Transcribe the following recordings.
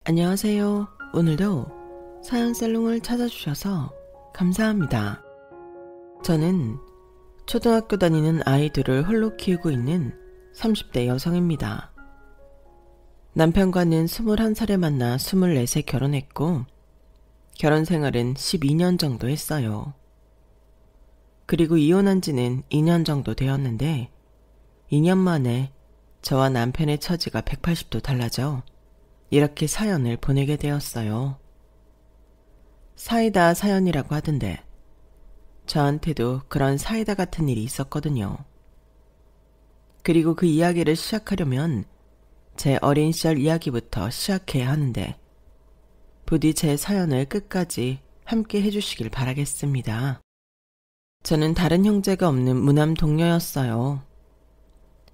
안녕하세요. 오늘도 사연살롱을 찾아주셔서 감사합니다. 저는 초등학교 다니는 아이들을 홀로 키우고 있는 30대 여성입니다. 남편과는 21살에 만나 24세 결혼했고 결혼 생활은 12년 정도 했어요. 그리고 이혼한 지는 2년 정도 되었는데 2년 만에 저와 남편의 처지가 180도 달라져 이렇게 사연을 보내게 되었어요. 사이다 사연이라고 하던데 저한테도 그런 사이다 같은 일이 있었거든요. 그리고 그 이야기를 시작하려면 제 어린 시절 이야기부터 시작해야 하는데 부디 제 사연을 끝까지 함께 해주시길 바라겠습니다. 저는 다른 형제가 없는 무남 동료였어요.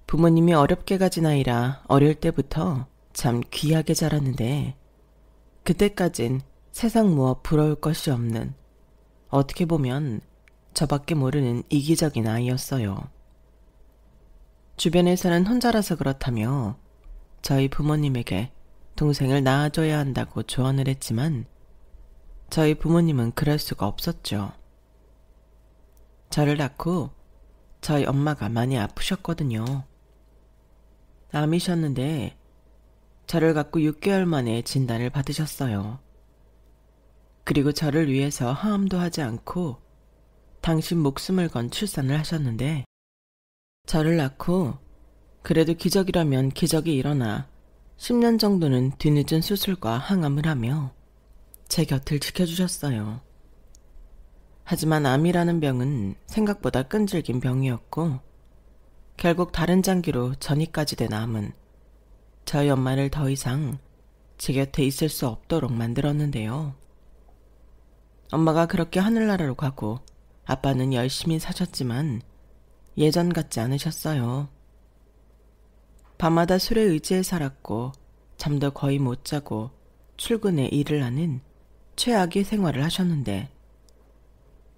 부모님이 어렵게 가진 아이라 어릴 때부터 참 귀하게 자랐는데 그때까진 세상 무엇 부러울 것이 없는 어떻게 보면 저밖에 모르는 이기적인 아이였어요. 주변에서는 혼자라서 그렇다며 저희 부모님에게 동생을 낳아줘야 한다고 조언을 했지만 저희 부모님은 그럴 수가 없었죠. 저를 낳고 저희 엄마가 많이 아프셨거든요. 암이셨는데 저를 갖고 6개월 만에 진단을 받으셨어요. 그리고 저를 위해서 하암도 하지 않고 당신 목숨을 건 출산을 하셨는데 저를 낳고 그래도 기적이라면 기적이 일어나 10년 정도는 뒤늦은 수술과 항암을 하며 제 곁을 지켜주셨어요. 하지만 암이라는 병은 생각보다 끈질긴 병이었고 결국 다른 장기로 전이까지 된 암은 저희 엄마를 더 이상 제 곁에 있을 수 없도록 만들었는데요. 엄마가 그렇게 하늘나라로 가고 아빠는 열심히 사셨지만 예전 같지 않으셨어요. 밤마다 술에 의지해 살았고 잠도 거의 못 자고 출근에 일을 하는 최악의 생활을 하셨는데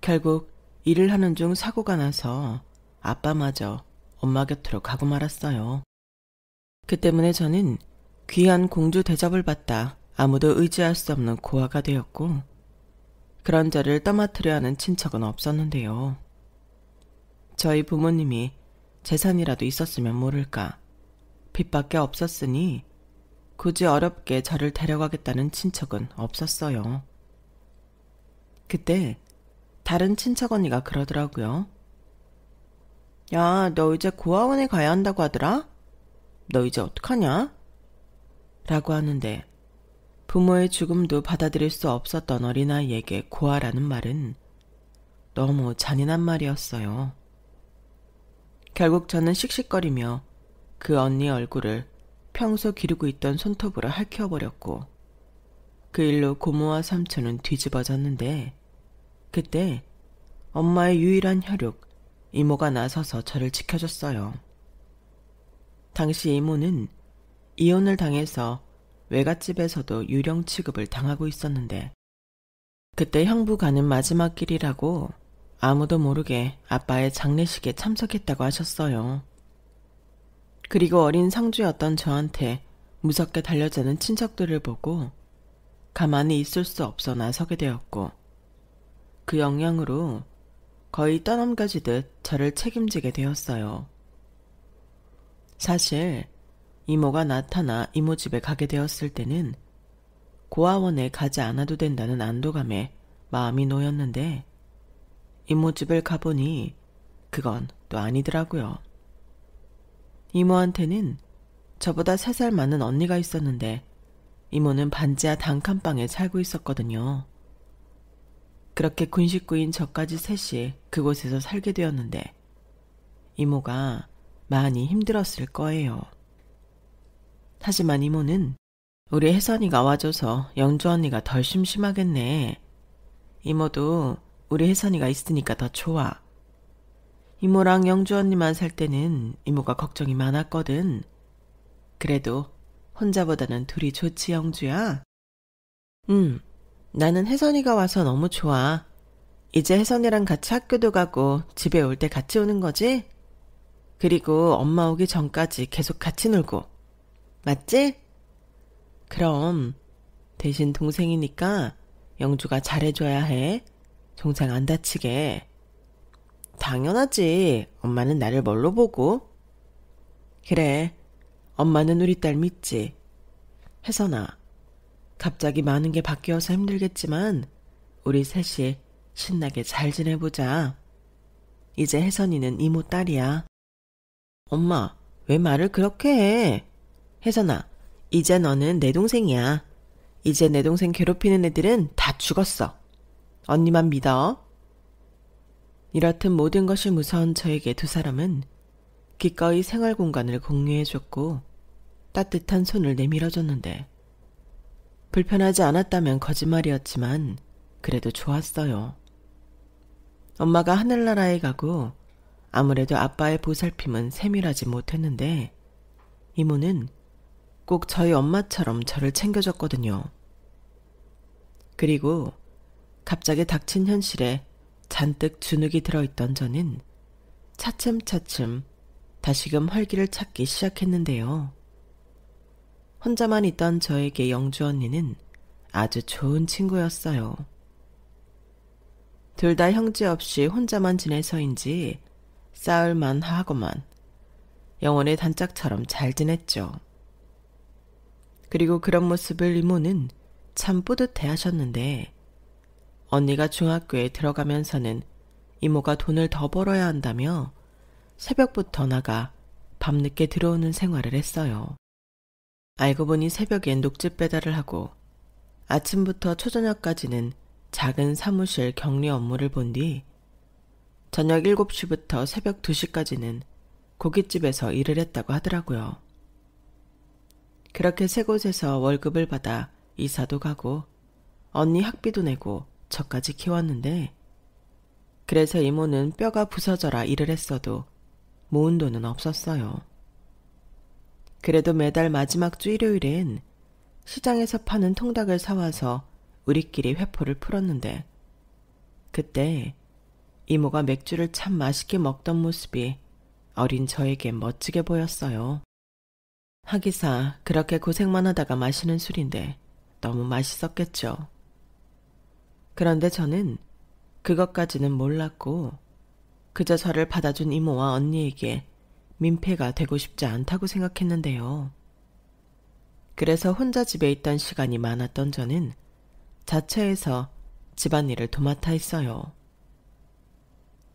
결국 일을 하는 중 사고가 나서 아빠마저 엄마 곁으로 가고 말았어요. 그 때문에 저는 귀한 공주 대접을 받다 아무도 의지할 수 없는 고아가 되었고 그런 저를 떠맡으려 하는 친척은 없었는데요. 저희 부모님이 재산이라도 있었으면 모를까 빚밖에 없었으니 굳이 어렵게 저를 데려가겠다는 친척은 없었어요. 그때 다른 친척 언니가 그러더라고요. 야, 너 이제 고아원에 가야 한다고 하더라? 너 이제 어떡하냐? 라고 하는데 부모의 죽음도 받아들일 수 없었던 어린아이에게 고아라는 말은 너무 잔인한 말이었어요. 결국 저는 씩씩거리며 그 언니 얼굴을 평소 기르고 있던 손톱으로 핥혀버렸고 그 일로 고모와 삼촌은 뒤집어졌는데 그때 엄마의 유일한 혈육 이모가 나서서 저를 지켜줬어요. 당시 이모는 이혼을 당해서 외갓집에서도 유령 취급을 당하고 있었는데 그때 형부 가는 마지막 길이라고 아무도 모르게 아빠의 장례식에 참석했다고 하셨어요. 그리고 어린 상주였던 저한테 무섭게 달려드는 친척들을 보고 가만히 있을 수 없어 나서게 되었고 그 영향으로 거의 떠넘겨지듯 저를 책임지게 되었어요. 사실 이모가 나타나 이모 집에 가게 되었을 때는 고아원에 가지 않아도 된다는 안도감에 마음이 놓였는데 이모 집을 가보니 그건 또 아니더라고요. 이모한테는 저보다 3살 많은 언니가 있었는데 이모는 반지하 단칸방에 살고 있었거든요. 그렇게 군 식구인 저까지 셋이 그곳에서 살게 되었는데 이모가 많이 힘들었을 거예요. 하지만 이모는 우리 혜선이가 와줘서 영주 언니가 덜 심심하겠네. 이모도 우리 혜선이가 있으니까 더 좋아. 이모랑 영주 언니만 살 때는 이모가 걱정이 많았거든. 그래도 혼자보다는 둘이 좋지 영주야? 나는 혜선이가 와서 너무 좋아. 이제 혜선이랑 같이 학교도 가고 집에 올 때 같이 오는 거지? 그리고 엄마 오기 전까지 계속 같이 놀고. 맞지? 그럼 대신 동생이니까 영주가 잘해줘야 해. 동생 안 다치게. 당연하지. 엄마는 나를 뭘로 보고? 그래. 엄마는 우리 딸 믿지. 혜선아, 갑자기 많은 게 바뀌어서 힘들겠지만 우리 셋이 신나게 잘 지내보자. 이제 혜선이는 이모 딸이야. 엄마, 왜 말을 그렇게 해? 혜선아, 이제 너는 내 동생이야. 이제 내 동생 괴롭히는 애들은 다 죽었어. 언니만 믿어. 이렇듯 모든 것이 무서운 저에게 두 사람은 기꺼이 생활 공간을 공유해줬고 따뜻한 손을 내밀어줬는데 불편하지 않았다면 거짓말이었지만 그래도 좋았어요. 엄마가 하늘나라에 가고 아무래도 아빠의 보살핌은 세밀하지 못했는데 이모는 꼭 저희 엄마처럼 저를 챙겨줬거든요. 그리고 갑자기 닥친 현실에 잔뜩 주눅이 들어있던 저는 차츰차츰 다시금 활기를 찾기 시작했는데요. 혼자만 있던 저에게 영주 언니는 아주 좋은 친구였어요. 둘 다 형제 없이 혼자만 지내서인지 싸울만 하고만 영혼의 단짝처럼 잘 지냈죠. 그리고 그런 모습을 이모는 참 뿌듯해 하셨는데 언니가 중학교에 들어가면서는 이모가 돈을 더 벌어야 한다며 새벽부터 나가 밤늦게 들어오는 생활을 했어요. 알고 보니 새벽엔 녹즙 배달을 하고 아침부터 초저녁까지는 작은 사무실 격리 업무를 본 뒤 저녁 7시부터 새벽 2시까지는 고깃집에서 일을 했다고 하더라고요. 그렇게 세 곳에서 월급을 받아 이사도 가고 언니 학비도 내고 저까지 키웠는데 그래서 이모는 뼈가 부서져라 일을 했어도 모은 돈은 없었어요. 그래도 매달 마지막 주 일요일엔 시장에서 파는 통닭을 사와서 우리끼리 회포를 풀었는데 그때 이모가 맥주를 참 맛있게 먹던 모습이 어린 저에게 멋지게 보였어요. 하기사 그렇게 고생만 하다가 마시는 술인데 너무 맛있었겠죠. 그런데 저는 그것까지는 몰랐고 그저 저를 받아준 이모와 언니에게 민폐가 되고 싶지 않다고 생각했는데요. 그래서 혼자 집에 있던 시간이 많았던 저는 자체에서 집안일을 도맡아 했어요.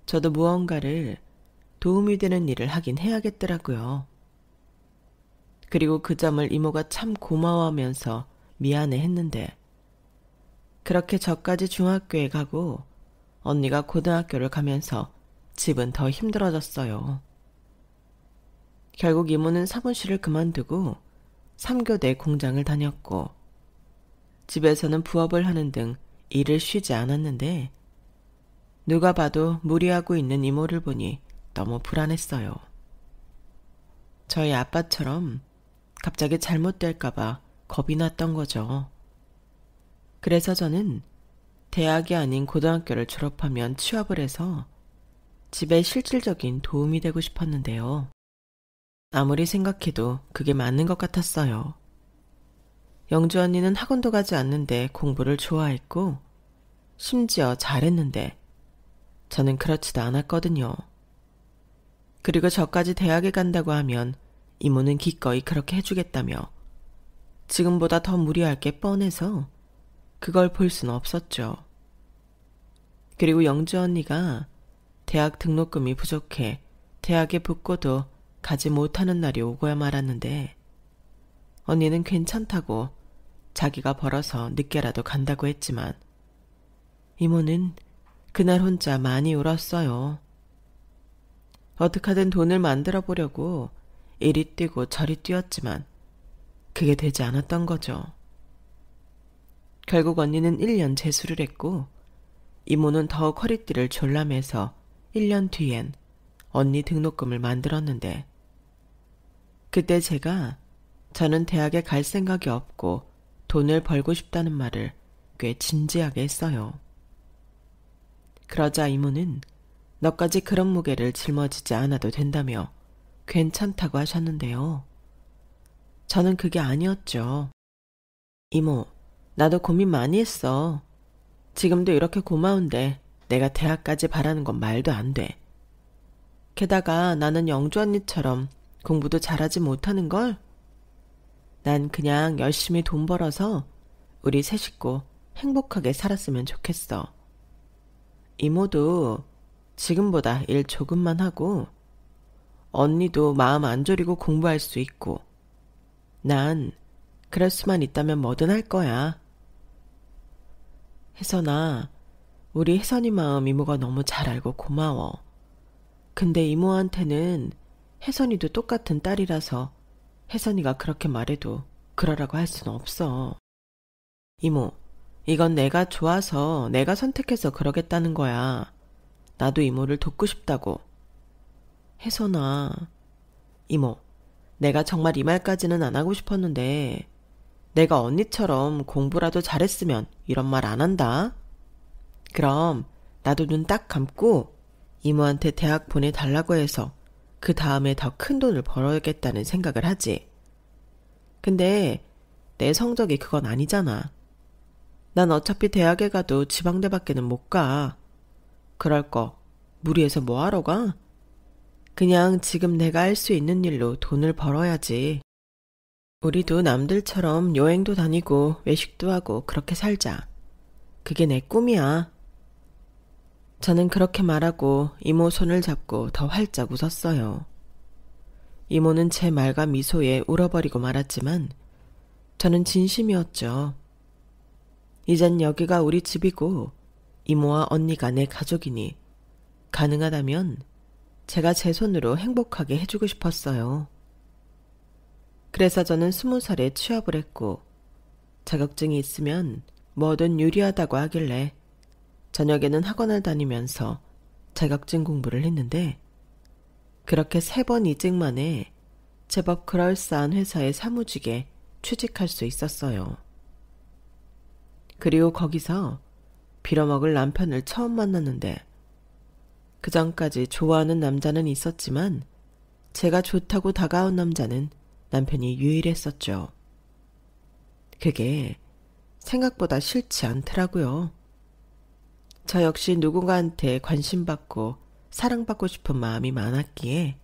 저도 무언가를 도움이 되는 일을 하긴 해야겠더라고요. 그리고 그 점을 이모가 참 고마워하면서 미안해 했는데 그렇게 저까지 중학교에 가고 언니가 고등학교를 가면서 집은 더 힘들어졌어요. 결국 이모는 사무실을 그만두고 3교대 공장을 다녔고 집에서는 부업을 하는 등 일을 쉬지 않았는데 누가 봐도 무리하고 있는 이모를 보니 너무 불안했어요. 저희 아빠처럼 갑자기 잘못될까봐 겁이 났던 거죠. 그래서 저는 대학이 아닌 고등학교를 졸업하면 취업을 해서 집에 실질적인 도움이 되고 싶었는데요. 아무리 생각해도 그게 맞는 것 같았어요. 영주 언니는 학원도 가지 않는데 공부를 좋아했고 심지어 잘했는데 저는 그렇지도 않았거든요. 그리고 저까지 대학에 간다고 하면 이모는 기꺼이 그렇게 해주겠다며 지금보다 더 무리할 게 뻔해서 그걸 볼 수는 없었죠. 그리고 영주 언니가 대학 등록금이 부족해 대학에 붙고도 가지 못하는 날이 오고야 말았는데 언니는 괜찮다고 자기가 벌어서 늦게라도 간다고 했지만 이모는 그날 혼자 많이 울었어요. 어떻게든 돈을 만들어 보려고 이리 뛰고 저리 뛰었지만 그게 되지 않았던 거죠. 결국 언니는 1년 재수를 했고 이모는 더욱 허리띠를 졸라매서 1년 뒤엔 언니 등록금을 만들었는데 그때 제가 저는 대학에 갈 생각이 없고 돈을 벌고 싶다는 말을 꽤 진지하게 했어요. 그러자 이모는 너까지 그런 무게를 짊어지지 않아도 된다며 괜찮다고 하셨는데요. 저는 그게 아니었죠. 이모, 나도 고민 많이 했어. 지금도 이렇게 고마운데 내가 대학까지 바라는 건 말도 안 돼. 게다가 나는 영주 언니처럼 공부도 잘하지 못하는 걸? 난 그냥 열심히 돈 벌어서 우리 세 식구 행복하게 살았으면 좋겠어. 이모도 지금보다 일 조금만 하고 언니도 마음 안 졸이고 공부할 수 있고 난 그럴 수만 있다면 뭐든 할 거야. 혜선아, 우리 혜선이 마음 이모가 너무 잘 알고 고마워. 근데 이모한테는 혜선이도 똑같은 딸이라서 혜선이가 그렇게 말해도 그러라고 할 수는 없어. 이모, 이건 내가 좋아서 내가 선택해서 그러겠다는 거야. 나도 이모를 돕고 싶다고. 혜선아, 이모, 내가 정말 이 말까지는 안 하고 싶었는데 내가 언니처럼 공부라도 잘했으면 이런 말 안 한다. 그럼 나도 눈 딱 감고 이모한테 대학 보내달라고 해서 그 다음에 더 큰 돈을 벌어야겠다는 생각을 하지. 근데 내 성적이 그건 아니잖아. 난 어차피 대학에 가도 지방대밖에는 못 가. 그럴 거 무리해서 뭐하러 가? 그냥 지금 내가 할 수 있는 일로 돈을 벌어야지. 우리도 남들처럼 여행도 다니고 외식도 하고 그렇게 살자. 그게 내 꿈이야. 저는 그렇게 말하고 이모 손을 잡고 더 활짝 웃었어요. 이모는 제 말과 미소에 울어버리고 말았지만 저는 진심이었죠. 이젠 여기가 우리 집이고 이모와 언니가 내 가족이니 가능하다면 제가 제 손으로 행복하게 해주고 싶었어요. 그래서 저는 20살에 취업을 했고 자격증이 있으면 뭐든 유리하다고 하길래 저녁에는 학원을 다니면서 자격증 공부를 했는데 그렇게 3번 이직 만에 제법 그럴싸한 회사의 사무직에 취직할 수 있었어요. 그리고 거기서 빌어먹을 남편을 처음 만났는데 그 전까지 좋아하는 남자는 있었지만 제가 좋다고 다가온 남자는 남편이 유일했었죠. 그게 생각보다 싫지 않더라고요. 저 역시 누군가한테 관심받고 사랑받고 싶은 마음이 많았기에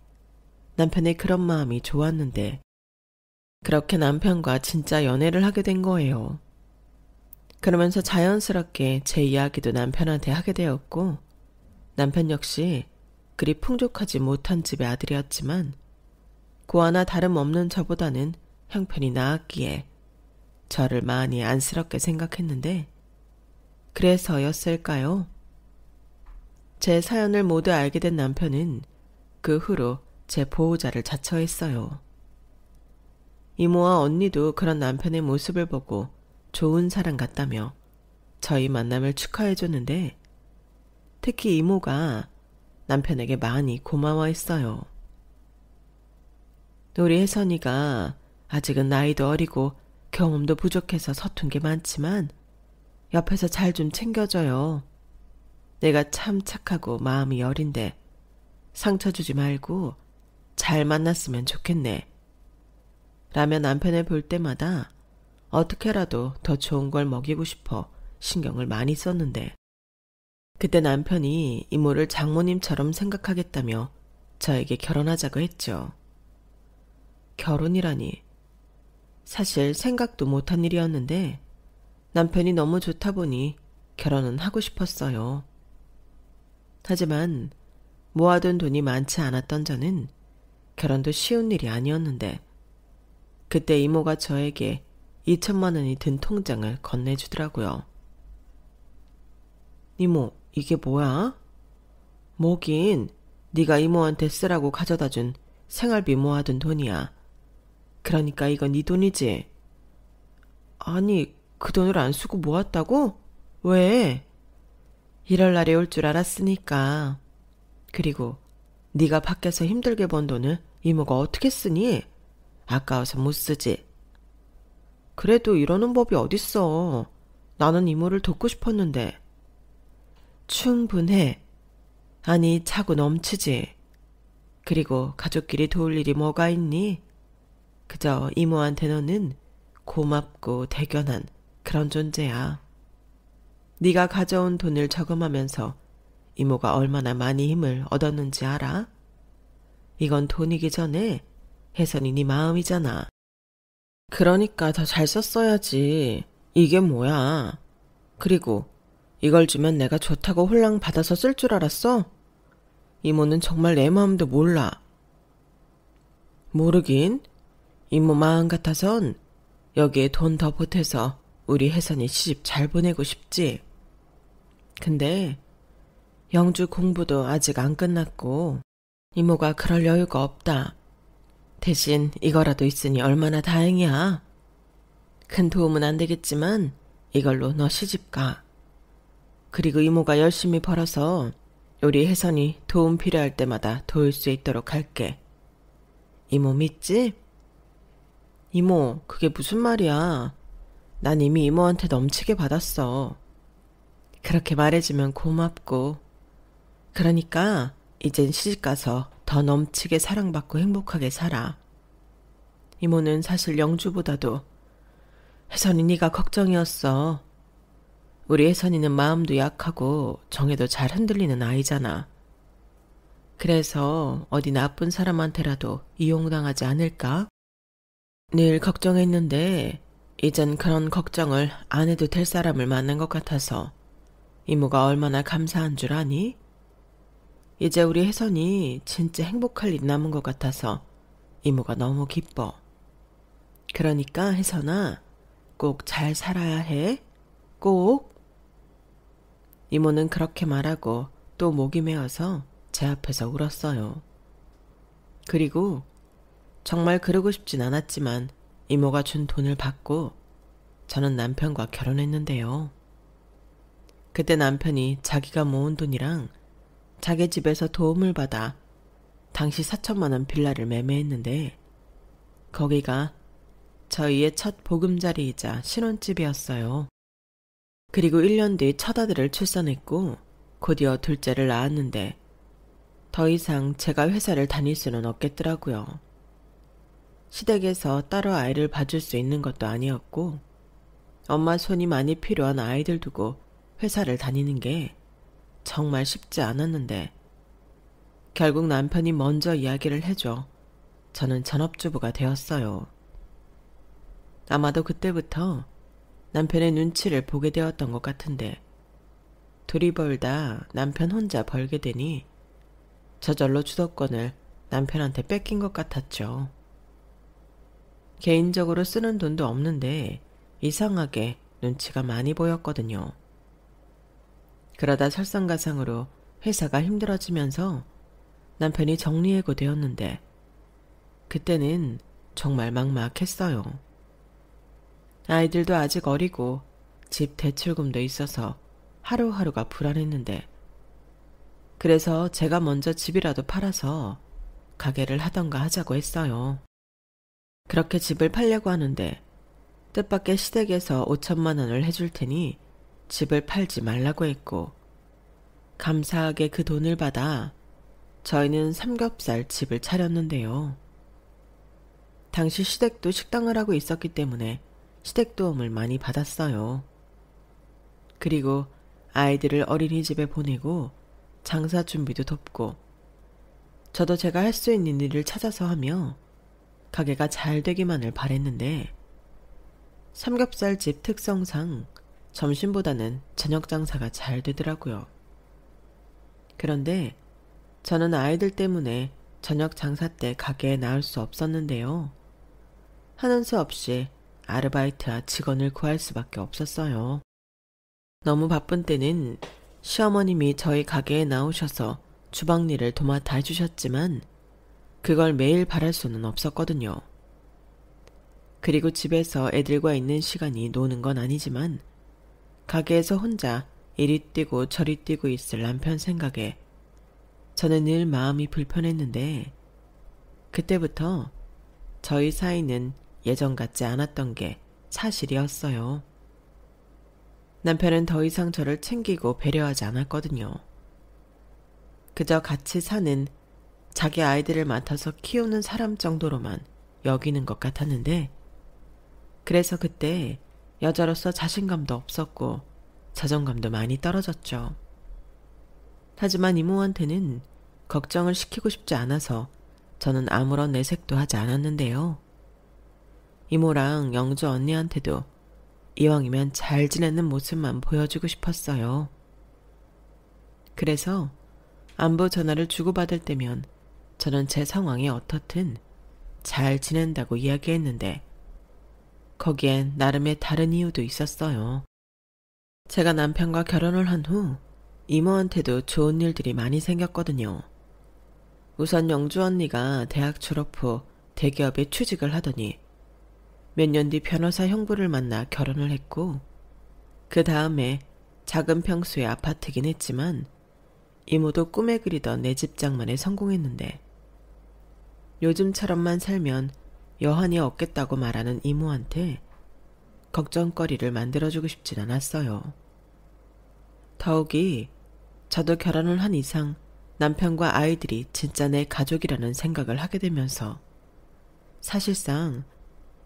남편의 그런 마음이 좋았는데 그렇게 남편과 진짜 연애를 하게 된 거예요. 그러면서 자연스럽게 제 이야기도 남편한테 하게 되었고 남편 역시 그리 풍족하지 못한 집의 아들이었지만 고아나 다름없는 저보다는 형편이 나았기에 저를 많이 안쓰럽게 생각했는데 그래서였을까요? 제 사연을 모두 알게 된 남편은 그 후로 제 보호자를 자처했어요. 이모와 언니도 그런 남편의 모습을 보고 좋은 사람 같다며 저희 만남을 축하해줬는데 특히 이모가 남편에게 많이 고마워했어요. 우리 혜선이가 아직은 나이도 어리고 경험도 부족해서 서툰 게 많지만 옆에서 잘 좀 챙겨줘요. 내가 참 착하고 마음이 여린데 상처 주지 말고 잘 만났으면 좋겠네. 라며 남편을 볼 때마다 어떻게라도 더 좋은 걸 먹이고 싶어 신경을 많이 썼는데 그때 남편이 이모를 장모님처럼 생각하겠다며 저에게 결혼하자고 했죠. 결혼이라니 사실 생각도 못한 일이었는데 남편이 너무 좋다 보니 결혼은 하고 싶었어요. 하지만 모아둔 돈이 많지 않았던 저는 결혼도 쉬운 일이 아니었는데 그때 이모가 저에게 2천만 원이 든 통장을 건네주더라고요. 이모, 이게 뭐야? 뭐긴 네가 이모한테 쓰라고 가져다준 생활비 모아둔 돈이야. 그러니까 이건 네 돈이지. 아니, 그 돈을 안 쓰고 모았다고? 왜? 이럴 날이 올 줄 알았으니까. 그리고 네가 밖에서 힘들게 번 돈을 이모가 어떻게 쓰니? 아까워서 못 쓰지. 그래도 이러는 법이 어딨어. 나는 이모를 돕고 싶었는데. 충분해. 아니, 차고 넘치지. 그리고 가족끼리 도울 일이 뭐가 있니? 그저 이모한테 너는 고맙고 대견한 그런 존재야. 네가 가져온 돈을 저금하면서 이모가 얼마나 많이 힘을 얻었는지 알아? 이건 돈이기 전에 혜선이 네 마음이잖아. 그러니까 더 잘 썼어야지. 이게 뭐야. 그리고 이걸 주면 내가 좋다고 홀랑 받아서 쓸 줄 알았어? 이모는 정말 내 마음도 몰라. 모르긴. 이모 마음 같아선 여기에 돈 더 보태서 우리 혜선이 시집 잘 보내고 싶지. 근데 영주 공부도 아직 안 끝났고 이모가 그럴 여유가 없다. 대신 이거라도 있으니 얼마나 다행이야. 큰 도움은 안 되겠지만 이걸로 너 시집 가. 그리고 이모가 열심히 벌어서 우리 혜선이 도움 필요할 때마다 도울 수 있도록 할게. 이모 믿지? 이모, 그게 무슨 말이야. 난 이미 이모한테 넘치게 받았어. 그렇게 말해주면 고맙고. 그러니까 이젠 시집가서 더 넘치게 사랑받고 행복하게 살아. 이모는 사실 영주보다도 혜선이 네가 걱정이었어. 우리 혜선이는 마음도 약하고 정에도 잘 흔들리는 아이잖아. 그래서 어디 나쁜 사람한테라도 이용당하지 않을까? 늘 걱정했는데 이젠 그런 걱정을 안 해도 될 사람을 만난 것 같아서 이모가 얼마나 감사한 줄 아니? 이제 우리 혜선이 진짜 행복할 일 남은 것 같아서 이모가 너무 기뻐. 그러니까 혜선아, 꼭 잘 살아야 해. 꼭. 이모는 그렇게 말하고 또 목이 메어서 제 앞에서 울었어요. 그리고 정말 그러고 싶진 않았지만 이모가 준 돈을 받고 저는 남편과 결혼했는데요. 그때 남편이 자기가 모은 돈이랑 자기 집에서 도움을 받아 당시 4천만 원 빌라를 매매했는데 거기가 저희의 첫 보금자리이자 신혼집이었어요. 그리고 1년 뒤 첫 아들을 출산했고 곧이어 둘째를 낳았는데 더 이상 제가 회사를 다닐 수는 없겠더라고요. 시댁에서 따로 아이를 봐줄 수 있는 것도 아니었고 엄마 손이 많이 필요한 아이들 두고 회사를 다니는 게 정말 쉽지 않았는데 결국 남편이 먼저 이야기를 해줘 저는 전업주부가 되었어요. 아마도 그때부터 남편의 눈치를 보게 되었던 것 같은데 둘이 벌다 남편 혼자 벌게 되니 저절로 주도권을 남편한테 뺏긴 것 같았죠. 개인적으로 쓰는 돈도 없는데 이상하게 눈치가 많이 보였거든요. 그러다 설상가상으로 회사가 힘들어지면서 남편이 정리해고 되었는데 그때는 정말 막막했어요. 아이들도 아직 어리고 집 대출금도 있어서 하루하루가 불안했는데 그래서 제가 먼저 집이라도 팔아서 가게를 하던가 하자고 했어요. 그렇게 집을 팔려고 하는데 뜻밖의 시댁에서 5천만 원을 해줄 테니 집을 팔지 말라고 했고 감사하게 그 돈을 받아 저희는 삼겹살 집을 차렸는데요. 당시 시댁도 식당을 하고 있었기 때문에 시댁 도움을 많이 받았어요. 그리고 아이들을 어린이집에 보내고 장사 준비도 돕고 저도 제가 할 수 있는 일을 찾아서 하며 가게가 잘 되기만을 바랬는데 삼겹살집 특성상 점심보다는 저녁 장사가 잘 되더라고요. 그런데 저는 아이들 때문에 저녁 장사 때 가게에 나올 수 없었는데요. 하는 수 없이 아르바이트와 직원을 구할 수밖에 없었어요. 너무 바쁜 때는 시어머님이 저희 가게에 나오셔서 주방 일을 도맡아 해주셨지만 그걸 매일 바랄 수는 없었거든요. 그리고 집에서 애들과 있는 시간이 노는 건 아니지만 가게에서 혼자 이리 뛰고 저리 뛰고 있을 남편 생각에 저는 늘 마음이 불편했는데 그때부터 저희 사이는 예전 같지 않았던 게 사실이었어요. 남편은 더 이상 저를 챙기고 배려하지 않았거든요. 그저 같이 사는 자기 아이들을 맡아서 키우는 사람 정도로만 여기는 것 같았는데 그래서 그때 여자로서 자신감도 없었고 자존감도 많이 떨어졌죠. 하지만 이모한테는 걱정을 시키고 싶지 않아서 저는 아무런 내색도 하지 않았는데요. 이모랑 영주 언니한테도 이왕이면 잘 지내는 모습만 보여주고 싶었어요. 그래서 안부 전화를 주고받을 때면 저는 제 상황이 어떻든 잘 지낸다고 이야기했는데 거기엔 나름의 다른 이유도 있었어요. 제가 남편과 결혼을 한 후 이모한테도 좋은 일들이 많이 생겼거든요. 우선 영주 언니가 대학 졸업 후 대기업에 취직을 하더니 몇 년 뒤 변호사 형부를 만나 결혼을 했고 그 다음에 작은 평수의 아파트긴 했지만 이모도 꿈에 그리던 내 집 장만에 성공했는데 요즘처럼만 살면 여한이 없겠다고 말하는 이모한테 걱정거리를 만들어주고 싶진 않았어요. 더욱이 저도 결혼을 한 이상 남편과 아이들이 진짜 내 가족이라는 생각을 하게 되면서 사실상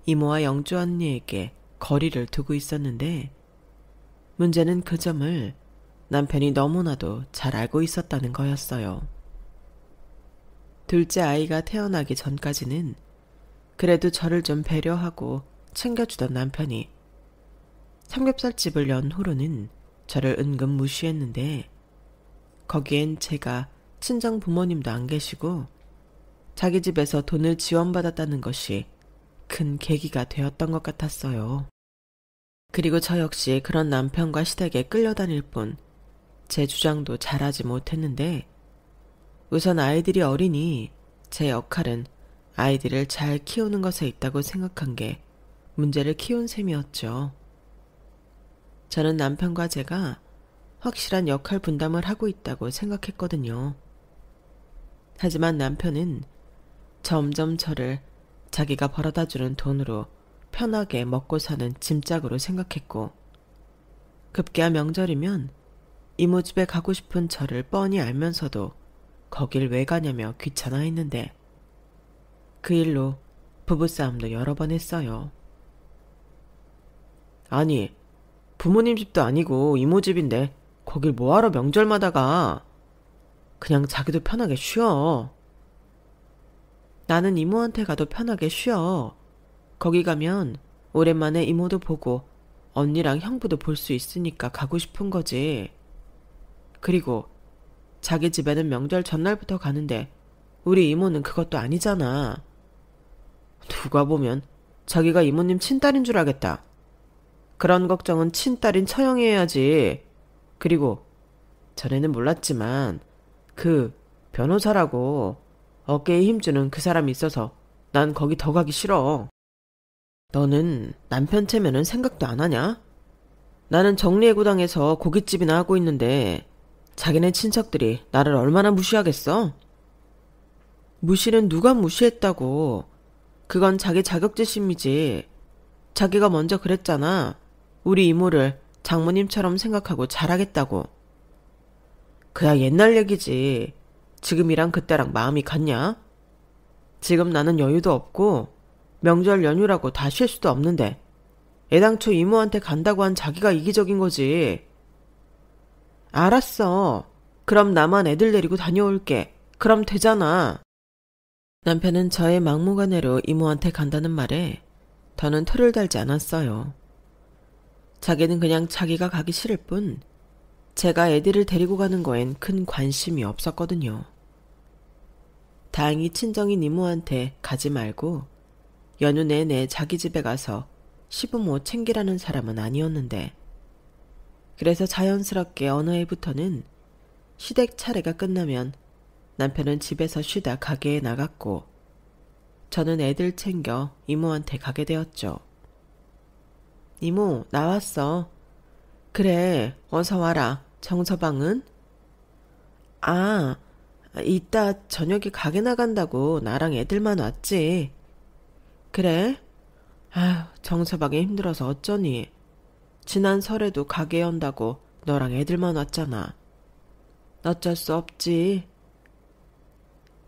이모와 영주 언니에게 거리를 두고 있었는데 문제는 그 점을 남편이 너무나도 잘 알고 있었다는 거였어요. 둘째 아이가 태어나기 전까지는 그래도 저를 좀 배려하고 챙겨주던 남편이 삼겹살집을 연 후로는 저를 은근 무시했는데 거기엔 제가 친정 부모님도 안 계시고 자기 집에서 돈을 지원받았다는 것이 큰 계기가 되었던 것 같았어요. 그리고 저 역시 그런 남편과 시댁에 끌려다닐 뿐 제 주장도 잘하지 못했는데 우선 아이들이 어리니 제 역할은 아이들을 잘 키우는 것에 있다고 생각한 게 문제를 키운 셈이었죠. 저는 남편과 제가 확실한 역할 분담을 하고 있다고 생각했거든요. 하지만 남편은 점점 저를 자기가 벌어다주는 돈으로 편하게 먹고 사는 짐짝으로 생각했고 급기야 명절이면 이모 집에 가고 싶은 저를 뻔히 알면서도 거길 왜 가냐며 귀찮아했는데 그 일로 부부싸움도 여러 번 했어요. 아니, 부모님 집도 아니고 이모 집인데 거길 뭐하러 명절마다 가? 그냥 자기도 편하게 쉬어. 나는 이모한테 가도 편하게 쉬어. 거기 가면 오랜만에 이모도 보고 언니랑 형부도 볼 수 있으니까 가고 싶은 거지. 그리고 자기 집에는 명절 전날부터 가는데 우리 이모는 그것도 아니잖아. 누가 보면 자기가 이모님 친딸인 줄 알겠다. 그런 걱정은 친딸인 처형이 해야지. 그리고 전에는 몰랐지만 그 변호사라고 어깨에 힘주는 그 사람이 있어서 난 거기 더 가기 싫어. 너는 남편 체면은 생각도 안 하냐? 나는 정리해고당에서 고깃집이나 하고 있는데 자기네 친척들이 나를 얼마나 무시하겠어? 무시는 누가 무시했다고. 그건 자기 자격지심이지. 자기가 먼저 그랬잖아. 우리 이모를 장모님처럼 생각하고 잘하겠다고. 그야 옛날 얘기지. 지금이랑 그때랑 마음이 같냐? 지금 나는 여유도 없고 명절 연휴라고 다 쉴 수도 없는데 애당초 이모한테 간다고 한 자기가 이기적인 거지. 알았어. 그럼 나만 애들 데리고 다녀올게. 그럼 되잖아. 남편은 저의 막무가내로 이모한테 간다는 말에 더는 토를 달지 않았어요. 자기는 그냥 자기가 가기 싫을 뿐 제가 애들을 데리고 가는 거엔 큰 관심이 없었거든요. 다행히 친정인 이모한테 가지 말고 연휴 내내 자기 집에 가서 시부모 챙기라는 사람은 아니었는데 그래서 자연스럽게 어느 해부터는 시댁 차례가 끝나면 남편은 집에서 쉬다 가게에 나갔고 저는 애들 챙겨 이모한테 가게 되었죠. 이모, 나왔어. 그래, 어서 와라. 정서방은? 아, 이따 저녁에 가게 나간다고 나랑 애들만 왔지. 그래? 아휴, 정서방이 힘들어서 어쩌니. 지난 설에도 가게 연다고 너랑 애들만 왔잖아. 어쩔 수 없지.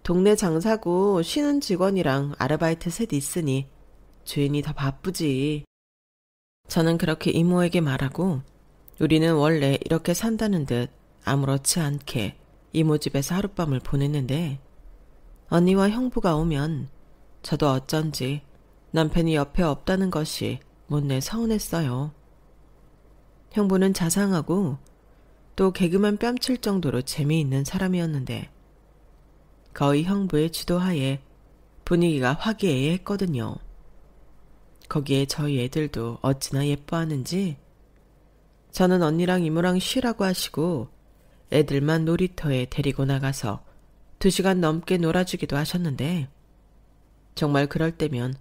동네 장사고 쉬는 직원이랑 아르바이트 셋 있으니 주인이 더 바쁘지. 저는 그렇게 이모에게 말하고 우리는 원래 이렇게 산다는 듯 아무렇지 않게 이모 집에서 하룻밤을 보냈는데 언니와 형부가 오면 저도 어쩐지 남편이 옆에 없다는 것이 못내 서운했어요. 형부는 자상하고 또 개그만 뺨칠 정도로 재미있는 사람이었는데 거의 형부의 주도하에 분위기가 화기애애했거든요. 거기에 저희 애들도 어찌나 예뻐하는지 저는 언니랑 이모랑 쉬라고 하시고 애들만 놀이터에 데리고 나가서 2시간 넘게 놀아주기도 하셨는데 정말 그럴 때면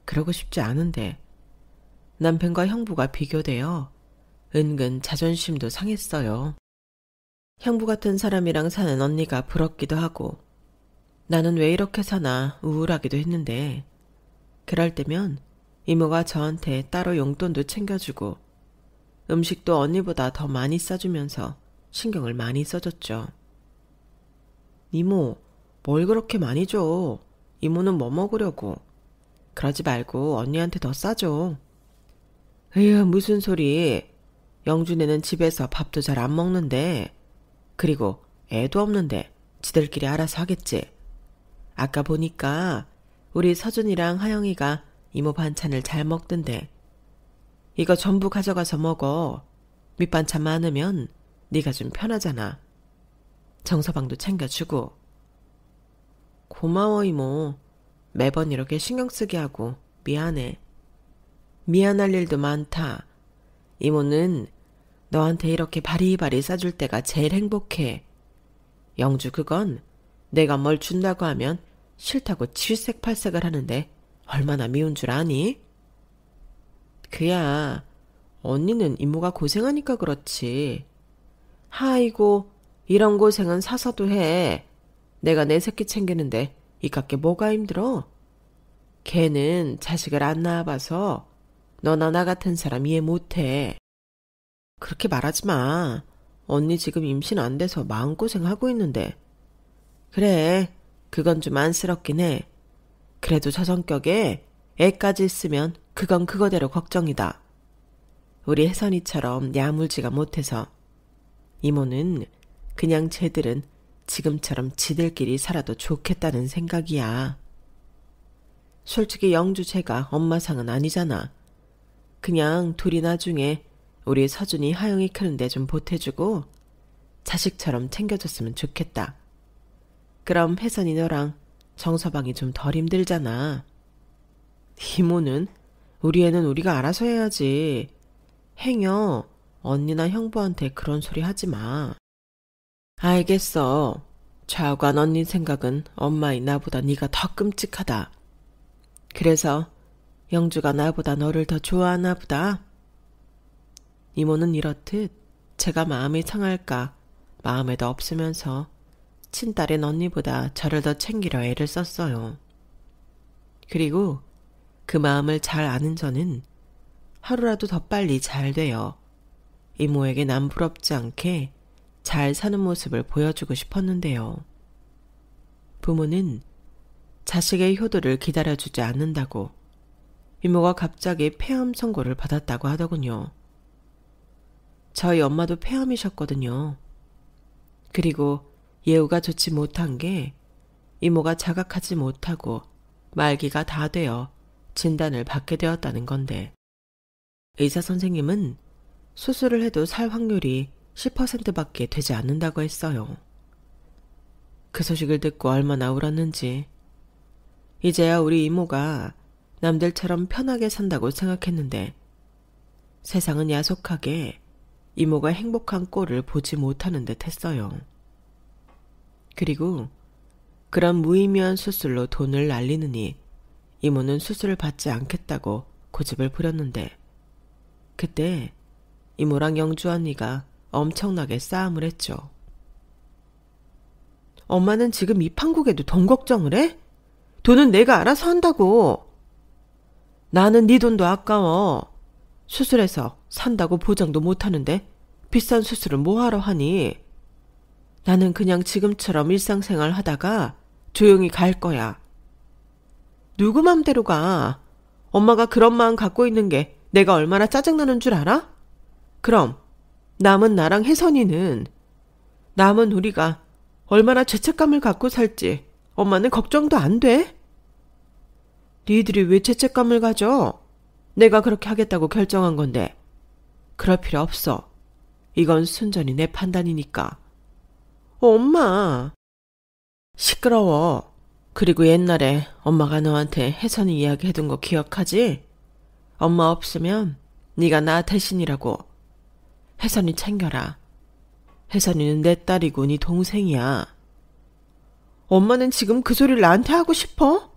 그러고 싶지 않은데 남편과 형부가 비교되어 은근 자존심도 상했어요. 형부 같은 사람이랑 사는 언니가 부럽기도 하고 나는 왜 이렇게 사나 우울하기도 했는데 그럴 때면 이모가 저한테 따로 용돈도 챙겨주고 음식도 언니보다 더 많이 싸주면서 신경을 많이 써줬죠. 이모, 뭘 그렇게 많이 줘? 이모는 뭐 먹으려고? 그러지 말고 언니한테 더 싸줘. 에휴, 무슨 소리. 영준이는 집에서 밥도 잘 안 먹는데 그리고 애도 없는데 지들끼리 알아서 하겠지. 아까 보니까 우리 서준이랑 하영이가 이모 반찬을 잘 먹던데 이거 전부 가져가서 먹어. 밑반찬 많으면 네가 좀 편하잖아. 정서방도 챙겨주고. 고마워 이모. 매번 이렇게 신경 쓰게 하고 미안해. 미안할 일도 많다. 이모는 너한테 이렇게 바리바리 싸줄 때가 제일 행복해. 영주 그건 내가 뭘 준다고 하면 싫다고 칠색팔색을 하는데 얼마나 미운 줄 아니? 그야 언니는 이모가 고생하니까 그렇지. 아이고 이런 고생은 사서도 해. 내가 내 새끼 챙기는데 이깟게 뭐가 힘들어? 걔는 자식을 안 낳아봐서 너나 나 같은 사람 이해 못해. 그렇게 말하지 마. 언니 지금 임신 안 돼서 마음고생하고 있는데. 그래, 그건 좀 안쓰럽긴 해. 그래도 저 성격에 애까지 있으면 그건 그거대로 걱정이다. 우리 혜선이처럼 야물지가 못해서. 이모는 그냥 쟤들은 지금처럼 지들끼리 살아도 좋겠다는 생각이야. 솔직히 영주 쟤가 엄마 상은 아니잖아. 그냥 둘이 나중에 우리 서준이 하영이 크는데 좀 보태주고 자식처럼 챙겨줬으면 좋겠다. 그럼 혜선이 너랑 정서방이 좀 덜 힘들잖아. 이모는 우리 애는 우리가 알아서 해야지. 행여 언니나 형부한테 그런 소리 하지 마. 알겠어. 좌우간 언니 생각은 엄마인 나보다 네가 더 끔찍하다. 그래서 영주가 나보다 너를 더 좋아하나 보다. 이모는 이렇듯 제가 마음이 상할까 마음에도 없으면서 친딸인 언니보다 저를 더 챙기려 애를 썼어요. 그리고 그 마음을 잘 아는 저는 하루라도 더 빨리 잘 되어 이모에게 남 부럽지 않게 잘 사는 모습을 보여주고 싶었는데요. 부모는 자식의 효도를 기다려주지 않는다고 이모가 갑자기 폐암 선고를 받았다고 하더군요. 저희 엄마도 폐암이셨거든요. 그리고 예후가 좋지 못한 게 이모가 자각하지 못하고 말기가 다 되어 진단을 받게 되었다는 건데 의사 선생님은 수술을 해도 살 확률이 10%밖에 되지 않는다고 했어요. 그 소식을 듣고 얼마나 울었는지. 이제야 우리 이모가 남들처럼 편하게 산다고 생각했는데 세상은 야속하게 이모가 행복한 꼴을 보지 못하는 듯 했어요. 그리고 그런 무의미한 수술로 돈을 날리느니 이모는 수술을 받지 않겠다고 고집을 부렸는데 그때 이모랑 영주 언니가 엄청나게 싸움을 했죠. 엄마는 지금 이 판국에도 돈 걱정을 해? 돈은 내가 알아서 한다고. 나는 네 돈도 아까워. 수술해서 산다고 보장도 못하는데 비싼 수술을 뭐하러 하니? 나는 그냥 지금처럼 일상생활 하다가 조용히 갈 거야. 누구 맘대로 가. 엄마가 그런 마음 갖고 있는 게 내가 얼마나 짜증나는 줄 알아? 그럼 남은 나랑 혜선이는, 남은 우리가 얼마나 죄책감을 갖고 살지 엄마는 걱정도 안 돼? 니들이 왜 죄책감을 가져? 내가 그렇게 하겠다고 결정한 건데. 그럴 필요 없어. 이건 순전히 내 판단이니까. 엄마. 시끄러워. 그리고 옛날에 엄마가 너한테 혜선이 이야기 해둔 거 기억하지? 엄마 없으면 네가 나 대신이라고. 혜선이 챙겨라. 혜선이는 내 딸이고 네 동생이야. 엄마는 지금 그 소리를 나한테 하고 싶어?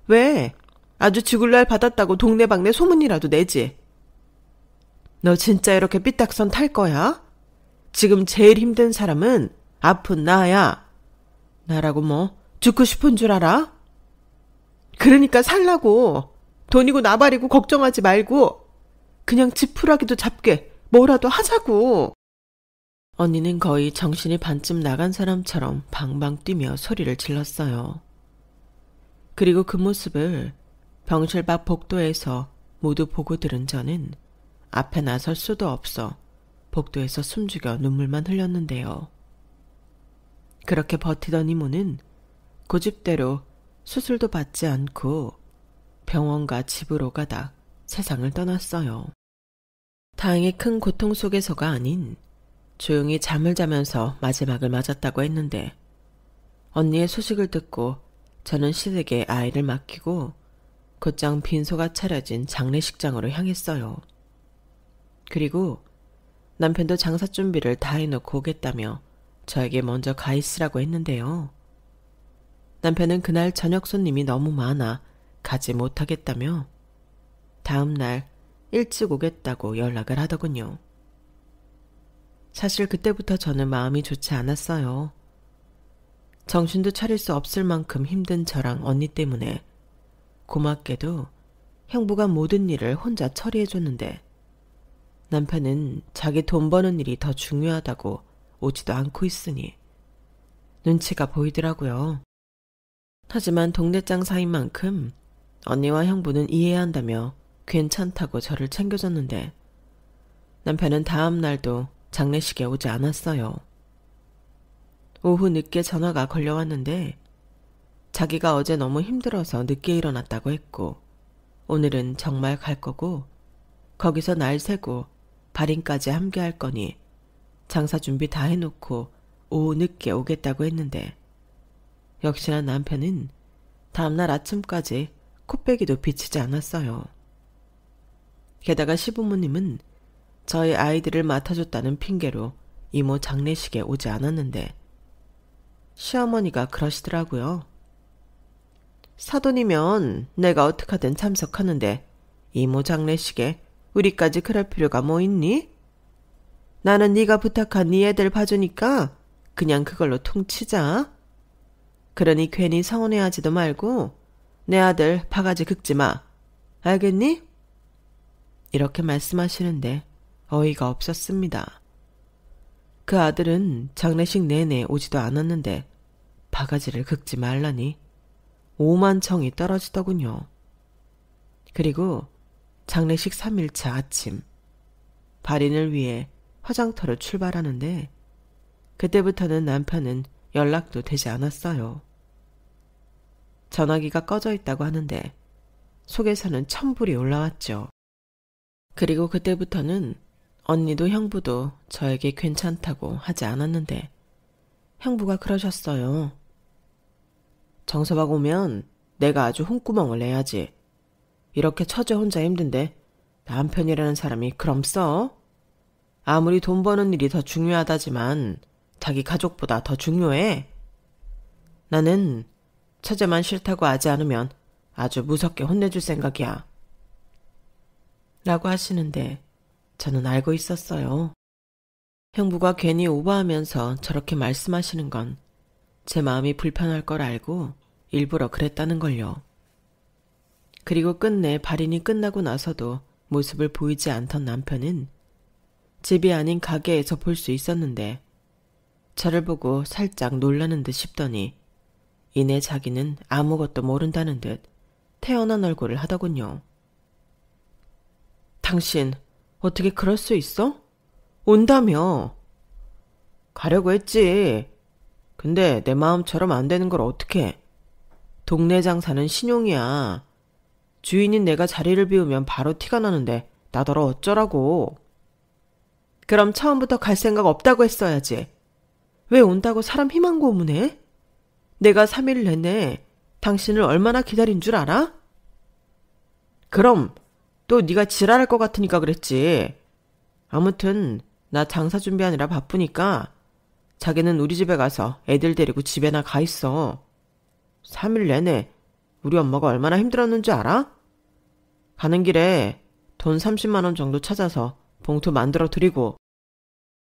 왜? 아주 죽을 날 받았다고 동네방네 소문이라도 내지. 너 진짜 이렇게 삐딱선 탈 거야? 지금 제일 힘든 사람은 아픈 나야. 나라고 뭐 죽고 싶은 줄 알아? 그러니까 살라고. 돈이고 나발이고 걱정하지 말고 그냥 지푸라기도 잡게 뭐라도 하자고. 언니는 거의 정신이 반쯤 나간 사람처럼 방방 뛰며 소리를 질렀어요. 그리고 그 모습을 병실 밖 복도에서 모두 보고 들은 저는 앞에 나설 수도 없어 복도에서 숨죽여 눈물만 흘렸는데요. 그렇게 버티던 이모는 고집대로 수술도 받지 않고 병원과 집으로 가다 세상을 떠났어요. 다행히 큰 고통 속에서가 아닌 조용히 잠을 자면서 마지막을 맞았다고 했는데 언니의 소식을 듣고 저는 시댁에 아이를 맡기고 곧장 빈소가 차려진 장례식장으로 향했어요. 그리고 남편도 장사 준비를 다 해놓고 오겠다며 저에게 먼저 가 있으라고 했는데요. 남편은 그날 저녁 손님이 너무 많아 가지 못하겠다며 다음 날 일찍 오겠다고 연락을 하더군요. 사실 그때부터 저는 마음이 좋지 않았어요. 정신도 차릴 수 없을 만큼 힘든 저랑 언니 때문에 고맙게도 형부가 모든 일을 혼자 처리해줬는데 남편은 자기 돈 버는 일이 더 중요하다고 오지도 않고 있으니 눈치가 보이더라고요. 하지만 동네장 사인 만큼 언니와 형부는 이해해야 한다며 괜찮다고 저를 챙겨줬는데 남편은 다음 날도 장례식에 오지 않았어요. 오후 늦게 전화가 걸려왔는데 자기가 어제 너무 힘들어서 늦게 일어났다고 했고 오늘은 정말 갈 거고 거기서 날 새고 발인까지 함께 할 거니 장사 준비 다 해놓고 오후 늦게 오겠다고 했는데 역시나 남편은 다음날 아침까지 코빼기도 비치지 않았어요. 게다가 시부모님은 저희 아이들을 맡아줬다는 핑계로 이모 장례식에 오지 않았는데 시어머니가 그러시더라고요. 사돈이면 내가 어떡하든 참석하는데 이모 장례식에 우리까지 그럴 필요가 뭐 있니? 나는 네가 부탁한 네 애들 봐주니까 그냥 그걸로 퉁치자. 그러니 괜히 서운해하지도 말고 내 아들 바가지 긁지 마. 알겠니? 이렇게 말씀하시는데 어이가 없었습니다. 그 아들은 장례식 내내 오지도 않았는데 바가지를 긁지 말라니 오만청이 떨어지더군요. 그리고 장례식 3일차 아침 발인을 위해 화장터로 출발하는데 그때부터는 남편은 연락도 되지 않았어요. 전화기가 꺼져 있다고 하는데 속에서는 천불이 올라왔죠. 그리고 그때부터는 언니도 형부도 저에게 괜찮다고 하지 않았는데 형부가 그러셨어요. 정서박 오면 내가 아주 홍구멍을 내야지. 이렇게 처제 혼자 힘든데 남편이라는 사람이 그럼 써? 아무리 돈 버는 일이 더 중요하다지만 자기 가족보다 더 중요해. 나는 처제만 싫다고 하지 않으면 아주 무섭게 혼내줄 생각이야. 라고 하시는데 저는 알고 있었어요. 형부가 괜히 오버하면서 저렇게 말씀하시는 건 제 마음이 불편할 걸 알고 일부러 그랬다는 걸요. 그리고 끝내 발인이 끝나고 나서도 모습을 보이지 않던 남편은 집이 아닌 가게에서 볼 수 있었는데 저를 보고 살짝 놀라는 듯 싶더니 이내 자기는 아무것도 모른다는 듯 태어난 얼굴을 하더군요. 당신 어떻게 그럴 수 있어? 온다며. 가려고 했지. 근데 내 마음처럼 안 되는 걸 어떡해. 동네 장사는 신용이야. 주인인 내가 자리를 비우면 바로 티가 나는데 나더러 어쩌라고. 그럼 처음부터 갈 생각 없다고 했어야지. 왜 온다고 사람 희망 고문해? 내가 3일 내내 당신을 얼마나 기다린 줄 알아? 그럼 또 네가 지랄할 것 같으니까 그랬지. 아무튼 나 장사 준비하느라 바쁘니까 자기는 우리 집에 가서 애들 데리고 집에나 가 있어. 3일 내내 우리 엄마가 얼마나 힘들었는지 알아? 가는 길에 돈 30만 원 정도 찾아서 봉투 만들어 드리고.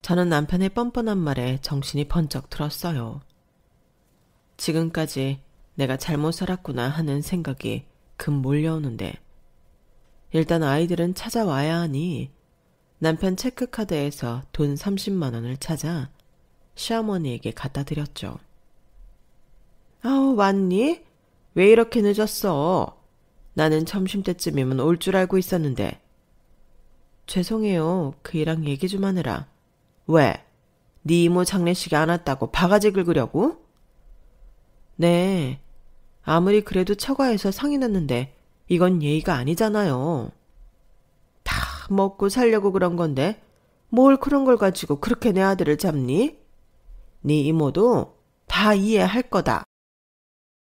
저는 남편의 뻔뻔한 말에 정신이 번쩍 들었어요. 지금까지 내가 잘못 살았구나 하는 생각이 급 몰려오는데, 일단 아이들은 찾아와야 하니 남편 체크카드에서 돈 30만 원을 찾아 시어머니에게 갖다 드렸죠. 아우, 왔니? 왜 이렇게 늦었어? 나는 점심때쯤이면 올 줄 알고 있었는데. 죄송해요. 그이랑 얘기 좀 하느라. 왜? 네 이모 장례식에 안 왔다고 바가지 긁으려고? 네. 아무리 그래도 처가에서 상이 났는데 이건 예의가 아니잖아요. 다 먹고 살려고 그런 건데 뭘 그런 걸 가지고 그렇게 내 아들을 잡니? 네 이모도 다 이해할 거다.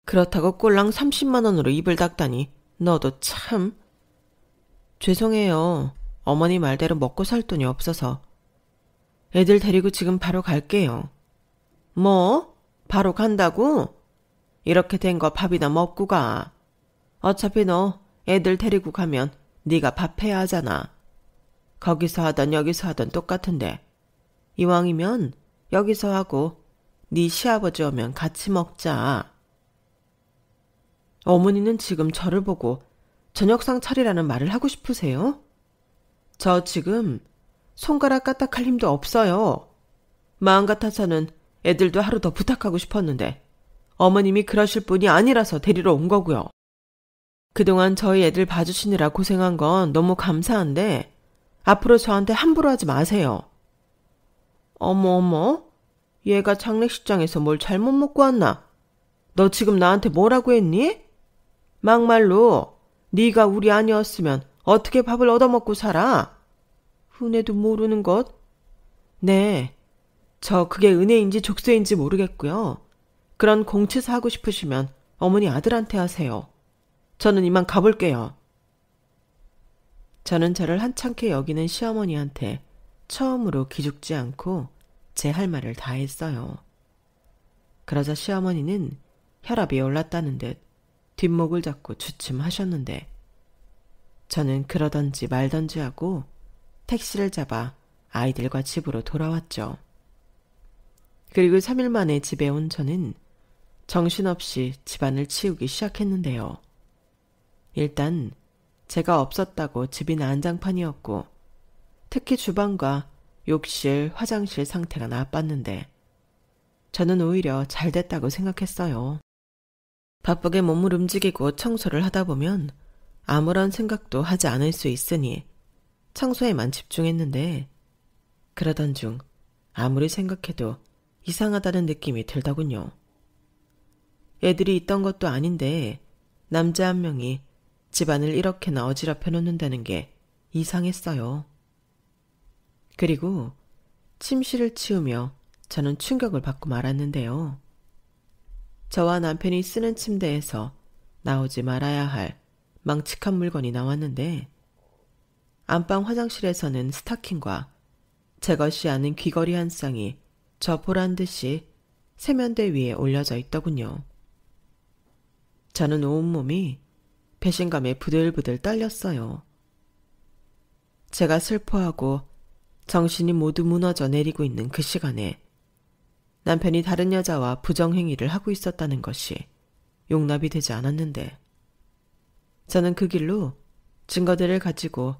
그렇다고 꼴랑 30만 원으로 입을 닦다니 너도 참. 죄송해요. 어머니 말대로 먹고 살 돈이 없어서. 애들 데리고 지금 바로 갈게요. 뭐? 바로 간다고? 이렇게 된 거 밥이나 먹고 가. 어차피 너 애들 데리고 가면 네가 밥 해야 하잖아. 거기서 하던 여기서 하던 똑같은데 이왕이면 여기서 하고 네 시아버지 오면 같이 먹자. 어머니는 지금 저를 보고 저녁상 차리라는 말을 하고 싶으세요? 저 지금 손가락 까딱할 힘도 없어요. 마음 같아서는 애들도 하루 더 부탁하고 싶었는데 어머님이 그러실 분이 아니라서 데리러 온 거고요. 그동안 저희 애들 봐주시느라 고생한 건 너무 감사한데 앞으로 저한테 함부로 하지 마세요. 어머, 얘가 장례식장에서 뭘 잘못 먹고 왔나? 너 지금 나한테 뭐라고 했니? 막말로 네가 우리 아니었으면 어떻게 밥을 얻어먹고 살아? 은혜도 모르는 것? 네, 저 그게 은혜인지 족쇄인지 모르겠고요. 그런 공치사 하고 싶으시면 어머니 아들한테 하세요. 저는 이만 가볼게요. 저는 저를 한창케 여기는 시어머니한테 처음으로 기죽지 않고 제 할 말을 다 했어요. 그러자 시어머니는 혈압이 올랐다는 듯 뒷목을 잡고 주춤하셨는데, 저는 그러던지 말던지 하고 택시를 잡아 아이들과 집으로 돌아왔죠. 그리고 3일 만에 집에 온 저는 정신없이 집안을 치우기 시작했는데요. 일단 제가 없었다고 집이 난장판이었고 특히 주방과 욕실, 화장실 상태가 나빴는데 저는 오히려 잘 됐다고 생각했어요. 바쁘게 몸을 움직이고 청소를 하다 보면 아무런 생각도 하지 않을 수 있으니 청소에만 집중했는데, 그러던 중 아무리 생각해도 이상하다는 느낌이 들더군요. 애들이 있던 것도 아닌데 남자 한 명이 집안을 이렇게나 어지럽혀 놓는다는 게 이상했어요. 그리고 침실을 치우며 저는 충격을 받고 말았는데요. 저와 남편이 쓰는 침대에서 나오지 말아야 할 망측한 물건이 나왔는데, 안방 화장실에서는 스타킹과 제 것이 아닌 귀걸이 한 쌍이 저 보란 듯이 세면대 위에 올려져 있더군요. 저는 온몸이 배신감에 부들부들 떨렸어요. 제가 슬퍼하고 정신이 모두 무너져 내리고 있는 그 시간에 남편이 다른 여자와 부정행위를 하고 있었다는 것이 용납이 되지 않았는데, 저는 그 길로 증거들을 가지고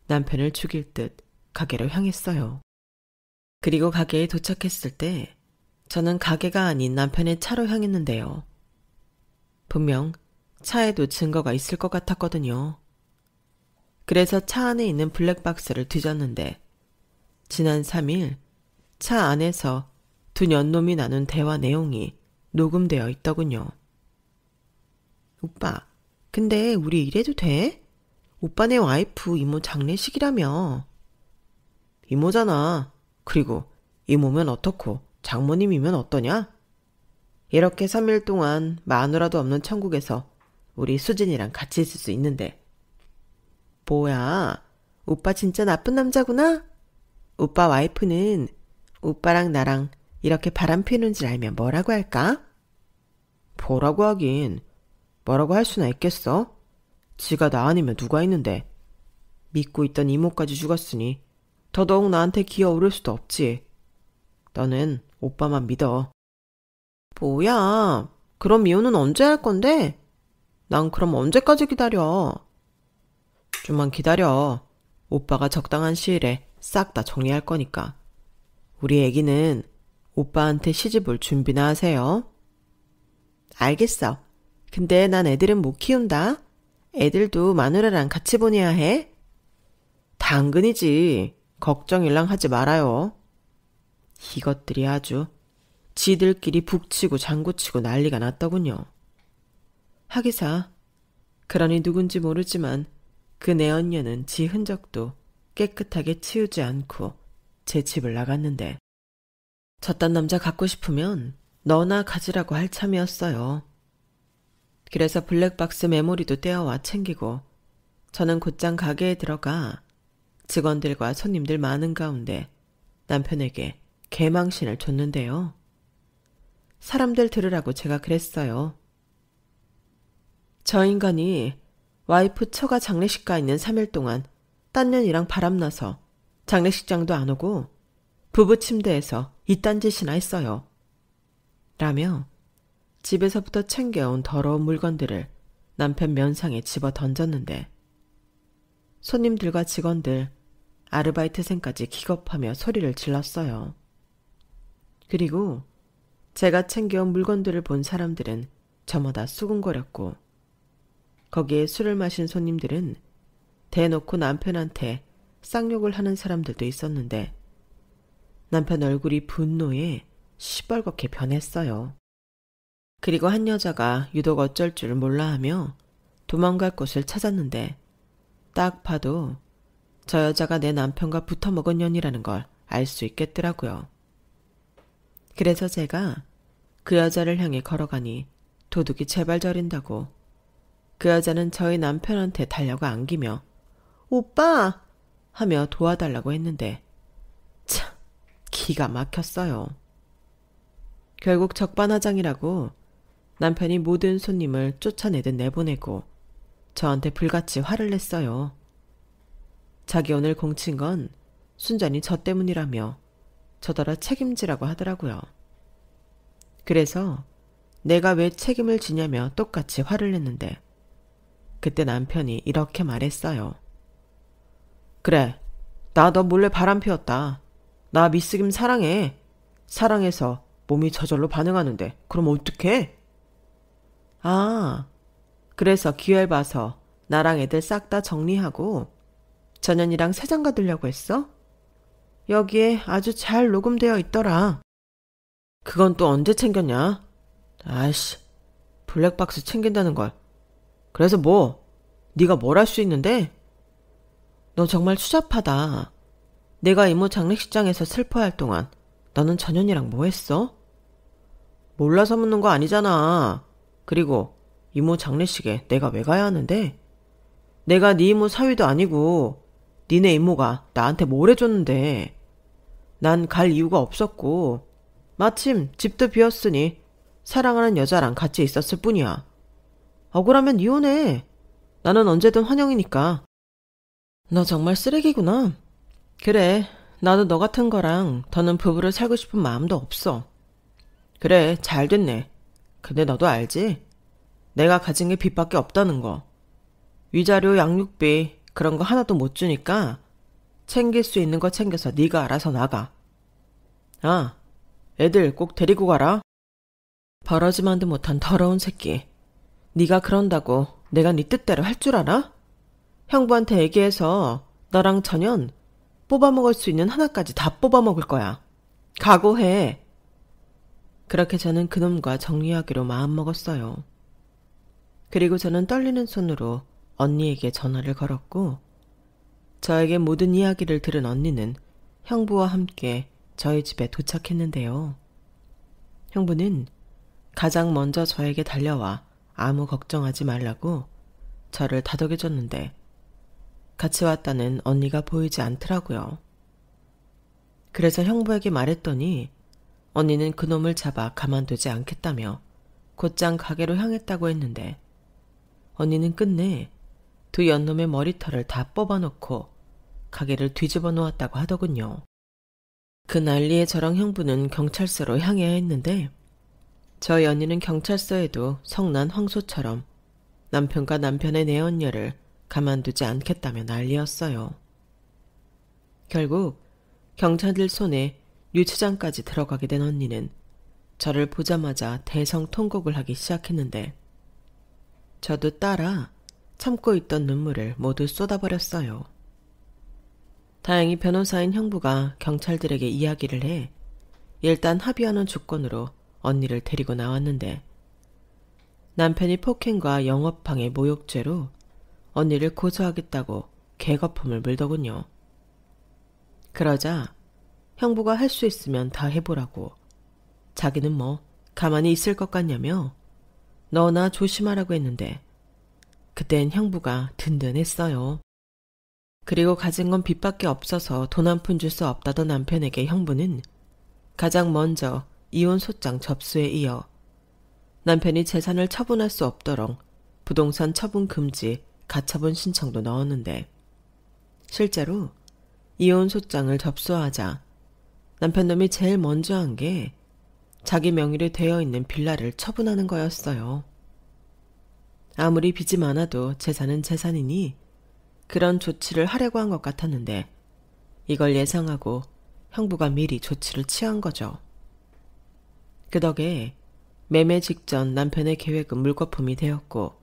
남편을 죽일 듯 가게로 향했어요. 그리고 가게에 도착했을 때 저는 가게가 아닌 남편의 차로 향했는데요. 분명 차에도 증거가 있을 것 같았거든요. 그래서 차 안에 있는 블랙박스를 뒤졌는데 지난 3일 차 안에서 두 년놈이 나눈 대화 내용이 녹음되어 있더군요. 오빠, 근데 우리 이래도 돼? 오빠네 와이프 이모 장례식이라며. 이모잖아. 그리고 이모면 어떻고 장모님이면 어떠냐? 이렇게 3일 동안 마누라도 없는 천국에서 우리 수진이랑 같이 있을 수 있는데. 뭐야, 오빠 진짜 나쁜 남자구나? 오빠 와이프는 오빠랑 나랑 이렇게 바람 피우는 줄 알면 뭐라고 할까? 뭐라고 하긴 뭐라고 할 수나 있겠어? 지가 나 아니면 누가 있는데. 믿고 있던 이모까지 죽었으니 더더욱 나한테 기어오를 수도 없지. 너는 오빠만 믿어. 뭐야, 그럼 이혼은 언제 할 건데? 난 그럼 언제까지 기다려? 좀만 기다려. 오빠가 적당한 시일에 싹 다 정리할 거니까. 우리 애기는 오빠한테 시집 올 준비나 하세요. 알겠어. 근데 난 애들은 못 키운다. 애들도 마누라랑 같이 보내야 해. 당근이지. 걱정일랑 하지 말아요. 이것들이 아주 지들끼리 북치고 장구치고 난리가 났더군요. 하기사, 그러니 누군지 모르지만 그 내언녀는 지 흔적도 깨끗하게 치우지 않고 제 집을 나갔는데 저딴 남자 갖고 싶으면 너나 가지라고 할 참이었어요. 그래서 블랙박스 메모리도 떼어와 챙기고 저는 곧장 가게에 들어가 직원들과 손님들 많은 가운데 남편에게 개망신을 줬는데요. 사람들 들으라고 제가 그랬어요. 저 인간이 와이프 처가 장례식 가 있는 3일 동안 딴 년이랑 바람나서 장례식장도 안 오고 부부 침대에서 이딴 짓이나 했어요. 라며 집에서부터 챙겨온 더러운 물건들을 남편 면상에 집어 던졌는데 손님들과 직원들, 아르바이트생까지 기겁하며 소리를 질렀어요. 그리고 제가 챙겨온 물건들을 본 사람들은 저마다 수군거렸고 거기에 술을 마신 손님들은 대놓고 남편한테 쌍욕을 하는 사람들도 있었는데 남편 얼굴이 분노에 시뻘겋게 변했어요. 그리고 한 여자가 유독 어쩔 줄 몰라하며 도망갈 곳을 찾았는데 딱 봐도 저 여자가 내 남편과 붙어먹은 년이라는 걸 알 수 있겠더라고요. 그래서 제가 그 여자를 향해 걸어가니 도둑이 제발 저린다고 그 여자는 저희 남편한테 달려가 안기며 오빠! 하며 도와달라고 했는데 참 기가 막혔어요. 결국 적반하장이라고 남편이 모든 손님을 쫓아내듯 내보내고 저한테 불같이 화를 냈어요. 자기 오늘 공친 건 순전히 저 때문이라며 저더러 책임지라고 하더라고요. 그래서 내가 왜 책임을 지냐며 똑같이 화를 냈는데 그때 남편이 이렇게 말했어요. 그래, 나 너 몰래 바람 피웠다. 나 미스김 사랑해. 사랑해서 몸이 저절로 반응하는데 그럼 어떡해? 아, 그래서 기회 봐서 나랑 애들 싹 다 정리하고 전현이랑 새장가 들려고 했어? 여기에 아주 잘 녹음되어 있더라. 그건 또 언제 챙겼냐? 아이씨, 블랙박스 챙긴다는 걸. 그래서 뭐? 네가 뭘 할 수 있는데? 너 정말 추잡하다. 내가 이모 장례식장에서 슬퍼할 동안 너는 전현이랑 뭐 했어? 몰라서 묻는 거 아니잖아. 그리고 이모 장례식에 내가 왜 가야 하는데? 내가 네 이모 사위도 아니고 니네 이모가 나한테 뭘 해줬는데. 난 갈 이유가 없었고 마침 집도 비었으니 사랑하는 여자랑 같이 있었을 뿐이야. 억울하면 이혼해. 나는 언제든 환영이니까. 너 정말 쓰레기구나. 그래, 나도 너 같은 거랑 더는 부부를 살고 싶은 마음도 없어. 그래, 잘 됐네. 근데 너도 알지? 내가 가진 게 빚밖에 없다는 거. 위자료, 양육비 그런 거 하나도 못 주니까 챙길 수 있는 거 챙겨서 네가 알아서 나가. 아, 애들 꼭 데리고 가라. 버러지만도 못한 더러운 새끼. 네가 그런다고 내가 네 뜻대로 할 줄 알아? 형부한테 얘기해서 너랑 천연 뽑아먹을 수 있는 하나까지 다 뽑아먹을 거야. 각오해. 그렇게 저는 그놈과 정리하기로 마음먹었어요. 그리고 저는 떨리는 손으로 언니에게 전화를 걸었고 저에게 모든 이야기를 들은 언니는 형부와 함께 저희 집에 도착했는데요. 형부는 가장 먼저 저에게 달려와 아무 걱정하지 말라고 저를 다독여줬는데 같이 왔다는 언니가 보이지 않더라고요. 그래서 형부에게 말했더니 언니는 그놈을 잡아 가만두지 않겠다며 곧장 가게로 향했다고 했는데 언니는 끝내 두 연놈의 머리털을 다 뽑아놓고 가게를 뒤집어 놓았다고 하더군요. 그 난리에 저랑 형부는 경찰서로 향해야 했는데 저희 언니는 경찰서에도 성난 황소처럼 남편과 남편의 내언녀를 가만두지 않겠다며 난리였어요. 결국 경찰들 손에 유치장까지 들어가게 된 언니는 저를 보자마자 대성통곡을 하기 시작했는데 저도 따라 참고 있던 눈물을 모두 쏟아버렸어요. 다행히 변호사인 형부가 경찰들에게 이야기를 해 일단 합의하는 조건으로 언니를 데리고 나왔는데 남편이 폭행과 영업방해 모욕죄로 언니를 고소하겠다고 개거품을 물더군요. 그러자 형부가 할 수 있으면 다 해보라고 자기는 뭐 가만히 있을 것 같냐며 너나 조심하라고 했는데 그땐 형부가 든든했어요. 그리고 가진 건 빚밖에 없어서 돈 한 푼 줄 수 없다던 남편에게 형부는 가장 먼저 이혼 소장 접수에 이어 남편이 재산을 처분할 수 없도록 부동산 처분 금지 가처분 신청도 넣었는데 실제로 이혼 소장을 접수하자 남편 놈이 제일 먼저 한 게 자기 명의로 되어 있는 빌라를 처분하는 거였어요. 아무리 빚이 많아도 재산은 재산이니 그런 조치를 하려고 한 것 같았는데 이걸 예상하고 형부가 미리 조치를 취한 거죠. 그 덕에 매매 직전 남편의 계획은 물거품이 되었고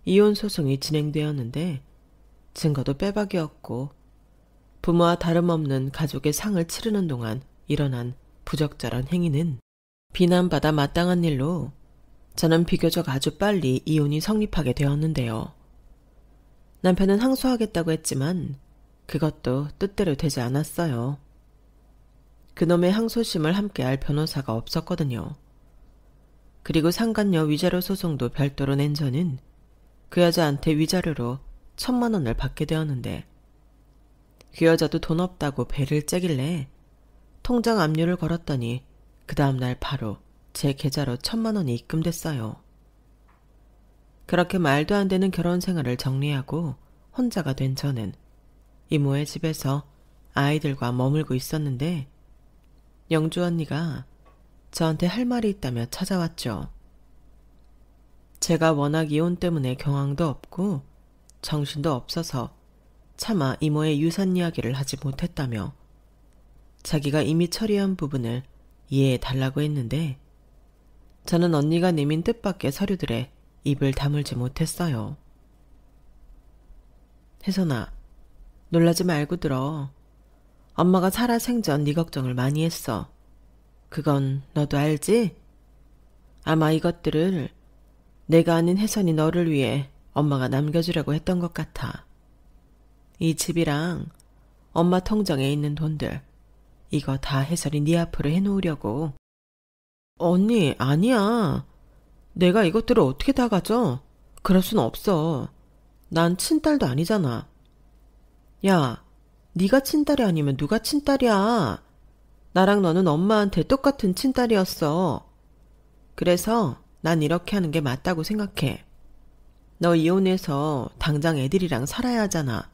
이혼 소송이 진행되었는데 증거도 빼박이었고 부모와 다름없는 가족의 상을 치르는 동안 일어난 부적절한 행위는 비난받아 마땅한 일로 저는 비교적 아주 빨리 이혼이 성립하게 되었는데요. 남편은 항소하겠다고 했지만 그것도 뜻대로 되지 않았어요. 그놈의 항소심을 함께할 변호사가 없었거든요. 그리고 상간녀 위자료 소송도 별도로 낸 저는 그 여자한테 위자료로 1,000만 원을 받게 되었는데 그 여자도 돈 없다고 배를 째길래 통장 압류를 걸었더니 그 다음날 바로 제 계좌로 1,000만 원이 입금됐어요. 그렇게 말도 안 되는 결혼 생활을 정리하고 혼자가 된 저는 이모의 집에서 아이들과 머물고 있었는데 영주 언니가 저한테 할 말이 있다며 찾아왔죠. 제가 워낙 이혼 때문에 경황도 없고 정신도 없어서 차마 이모의 유산 이야기를 하지 못했다며 자기가 이미 처리한 부분을 이해해 달라고 했는데 저는 언니가 내민 뜻밖의 서류들에 입을 다물지 못했어요. 혜선아, 놀라지 말고 들어. 엄마가 살아 생전 네 걱정을 많이 했어. 그건 너도 알지? 아마 이것들을 내가 아는 혜선이 너를 위해 엄마가 남겨주려고 했던 것 같아. 이 집이랑 엄마 통장에 있는 돈들 이거 다 혜선이 네 앞으로 해놓으려고. 언니, 아니야. 내가 이것들을 어떻게 다 가져? 그럴 순 없어. 난 친딸도 아니잖아. 야, 네가 친딸이 아니면 누가 친딸이야? 나랑 너는 엄마한테 똑같은 친딸이었어. 그래서 난 이렇게 하는 게 맞다고 생각해. 너 이혼해서 당장 애들이랑 살아야 하잖아.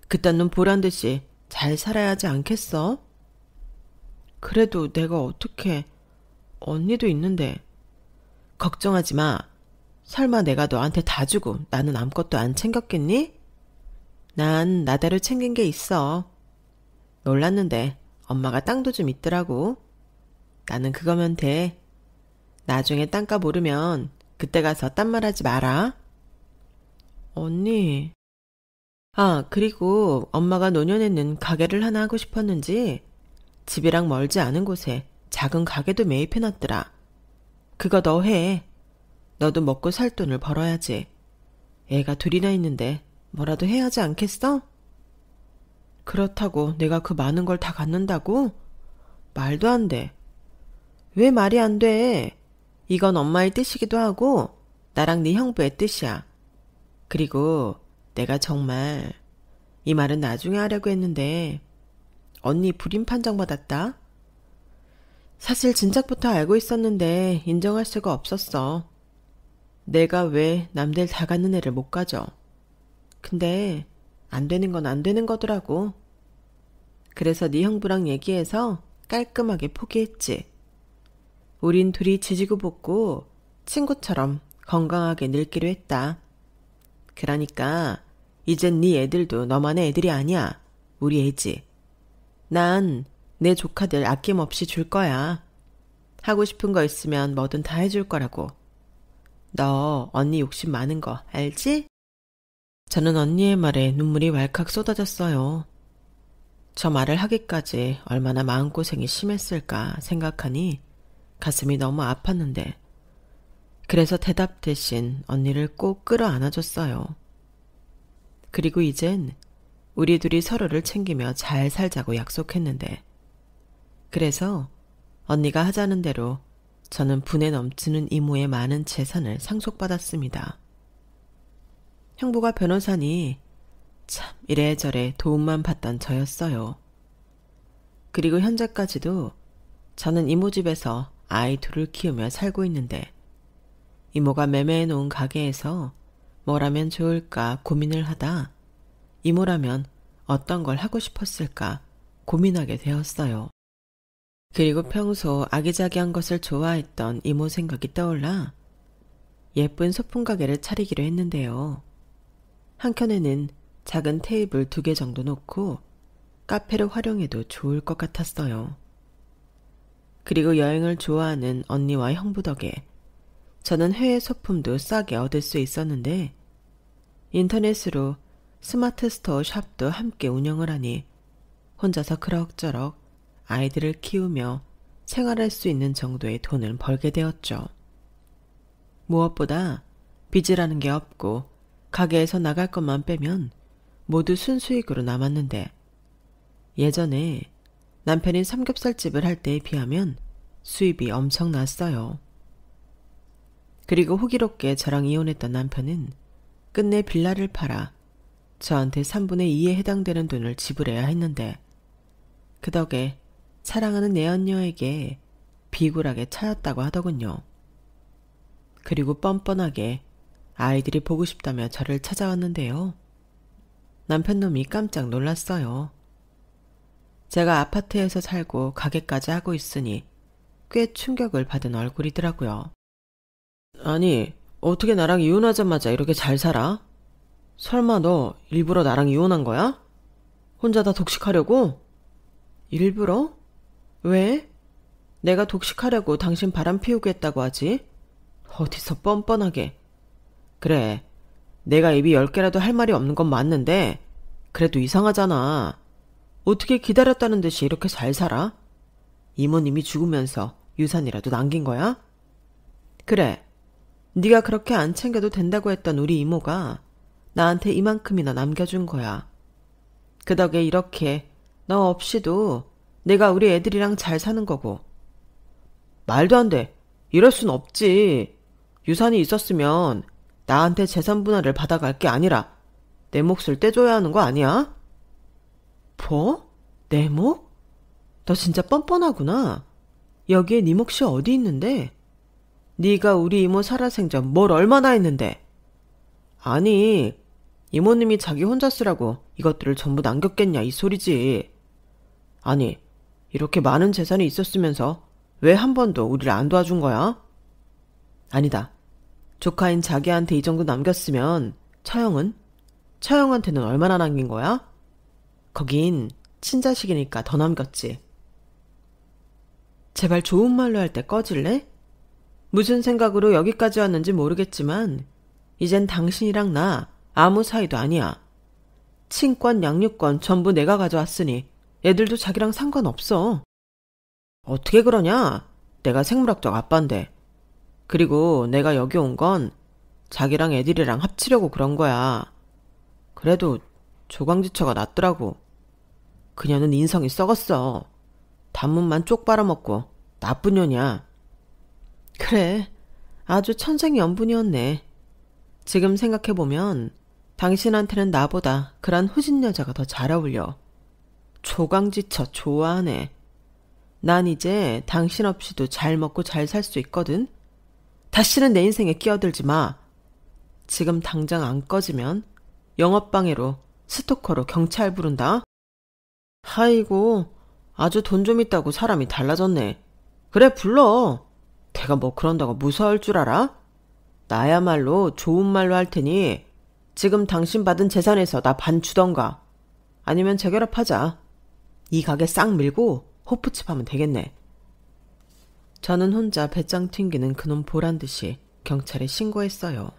그딴 놈 보란 듯이 잘 살아야 하지 않겠어? 그래도 내가 어떻게... 언니도 있는데. 걱정하지 마. 설마 내가 너한테 다 주고 나는 아무것도 안 챙겼겠니? 난 나대로 챙긴 게 있어. 몰랐는데 엄마가 땅도 좀 있더라고. 나는 그거면 돼. 나중에 땅값 오르면 그때 가서 딴 말 하지 마라. 언니... 아, 그리고 엄마가 노년에는 가게를 하나 하고 싶었는지 집이랑 멀지 않은 곳에 작은 가게도 매입해놨더라. 그거 너 해. 너도 먹고 살 돈을 벌어야지. 애가 둘이나 있는데 뭐라도 해야 하지 않겠어? 그렇다고 내가 그 많은 걸 다 갖는다고? 말도 안 돼. 왜 말이 안 돼? 이건 엄마의 뜻이기도 하고 나랑 네 형부의 뜻이야. 그리고 내가 정말 이 말은 나중에 하려고 했는데 언니 불임 판정받았다? 사실 진작부터 알고 있었는데 인정할 수가 없었어. 내가 왜 남들 다 갖는 애를 못 가져. 근데 안 되는 건 안 되는 거더라고. 그래서 네 형부랑 얘기해서 깔끔하게 포기했지. 우린 둘이 지지고 볶고 친구처럼 건강하게 늙기로 했다. 그러니까 이젠 네 애들도 너만의 애들이 아니야. 우리 애지. 난 내 조카들 아낌없이 줄 거야. 하고 싶은 거 있으면 뭐든 다 해줄 거라고. 너 언니 욕심 많은 거 알지? 저는 언니의 말에 눈물이 왈칵 쏟아졌어요. 저 말을 하기까지 얼마나 마음고생이 심했을까 생각하니 가슴이 너무 아팠는데 그래서 대답 대신 언니를 꼭 끌어안아줬어요. 그리고 이젠 우리 둘이 서로를 챙기며 잘 살자고 약속했는데 그래서 언니가 하자는 대로 저는 분에 넘치는 이모의 많은 재산을 상속받았습니다. 형부가 변호사니 참 이래저래 도움만 받던 저였어요. 그리고 현재까지도 저는 이모 집에서 아이 둘을 키우며 살고 있는데 이모가 매매해 놓은 가게에서 뭘 하면 좋을까 고민을 하다 이모라면 어떤 걸 하고 싶었을까 고민하게 되었어요. 그리고 평소 아기자기한 것을 좋아했던 이모 생각이 떠올라 예쁜 소품 가게를 차리기로 했는데요. 한켠에는 작은 테이블 2개 정도 놓고 카페로 활용해도 좋을 것 같았어요. 그리고 여행을 좋아하는 언니와 형부 덕에 저는 해외 소품도 싸게 얻을 수 있었는데 인터넷으로 스마트 스토어 샵도 함께 운영을 하니 혼자서 그럭저럭 아이들을 키우며 생활할 수 있는 정도의 돈을 벌게 되었죠. 무엇보다 빚이라는 게 없고 가게에서 나갈 것만 빼면 모두 순수익으로 남았는데 예전에 남편이 삼겹살집을 할 때에 비하면 수입이 엄청났어요. 그리고 호기롭게 저랑 이혼했던 남편은 끝내 빌라를 팔아 저한테 3분의 2에 해당되는 돈을 지불해야 했는데 그 덕에 사랑하는 내언녀에게 비굴하게 차였다고 하더군요. 그리고 뻔뻔하게 아이들이 보고 싶다며 저를 찾아왔는데요. 남편놈이 깜짝 놀랐어요. 제가 아파트에서 살고 가게까지 하고 있으니 꽤 충격을 받은 얼굴이더라고요. 아니, 어떻게 나랑 이혼하자마자 이렇게 잘 살아? 설마 너 일부러 나랑 이혼한 거야? 혼자 다 독식하려고? 일부러? 왜? 내가 독식하려고 당신 바람 피우게 했다고 하지? 어디서 뻔뻔하게. 그래, 내가 입이 10개라도 할 말이 없는 건 맞는데 그래도 이상하잖아. 어떻게 기다렸다는 듯이 이렇게 잘 살아? 이모님이 죽으면서 유산이라도 남긴 거야? 그래, 네가 그렇게 안 챙겨도 된다고 했던 우리 이모가 나한테 이만큼이나 남겨준 거야. 그 덕에 이렇게 너 없이도 내가 우리 애들이랑 잘 사는 거고. 말도 안 돼. 이럴 순 없지. 유산이 있었으면 나한테 재산 분할을 받아갈 게 아니라 내 몫을 떼줘야 하는 거 아니야? 뭐? 내 몫? 너 진짜 뻔뻔하구나. 여기에 네 몫이 어디 있는데? 네가 우리 이모 살아생전 뭘 얼마나 했는데? 아니, 이모님이 자기 혼자 쓰라고 이것들을 전부 남겼겠냐 이 소리지. 아니, 이렇게 많은 재산이 있었으면서 왜 한 번도 우리를 안 도와준 거야? 아니다. 조카인 자기한테 이 정도 남겼으면 처형은? 처형한테는 얼마나 남긴 거야? 거긴 친자식이니까 더 남겼지. 제발 좋은 말로 할 때 꺼질래? 무슨 생각으로 여기까지 왔는지 모르겠지만 이젠 당신이랑 나 아무 사이도 아니야. 친권, 양육권 전부 내가 가져왔으니 애들도 자기랑 상관없어. 어떻게 그러냐? 내가 생물학적 아빠인데. 그리고 내가 여기 온 건 자기랑 애들이랑 합치려고 그런 거야. 그래도 조광지처가 낫더라고. 그녀는 인성이 썩었어. 단문만 쪽 빨아먹고 나쁜 년이야. 그래, 아주 천생연분이었네. 지금 생각해보면 당신한테는 나보다 그런 후진 여자가 더 잘 어울려. 조광지처 좋아하네. 난 이제 당신 없이도 잘 먹고 잘 살 수 있거든. 다시는 내 인생에 끼어들지 마. 지금 당장 안 꺼지면 영업방해로 스토커로 경찰 부른다. 아이고, 아주 돈 좀 있다고 사람이 달라졌네. 그래, 불러. 걔가 뭐 그런다고 무서워할 줄 알아? 나야말로 좋은 말로 할 테니 지금 당신 받은 재산에서 나 반 주던가. 아니면 재결합하자. 이 가게 싹 밀고 호프집 하면 되겠네. 저는 혼자 배짱 튕기는 그놈 보란 듯이 경찰에 신고했어요.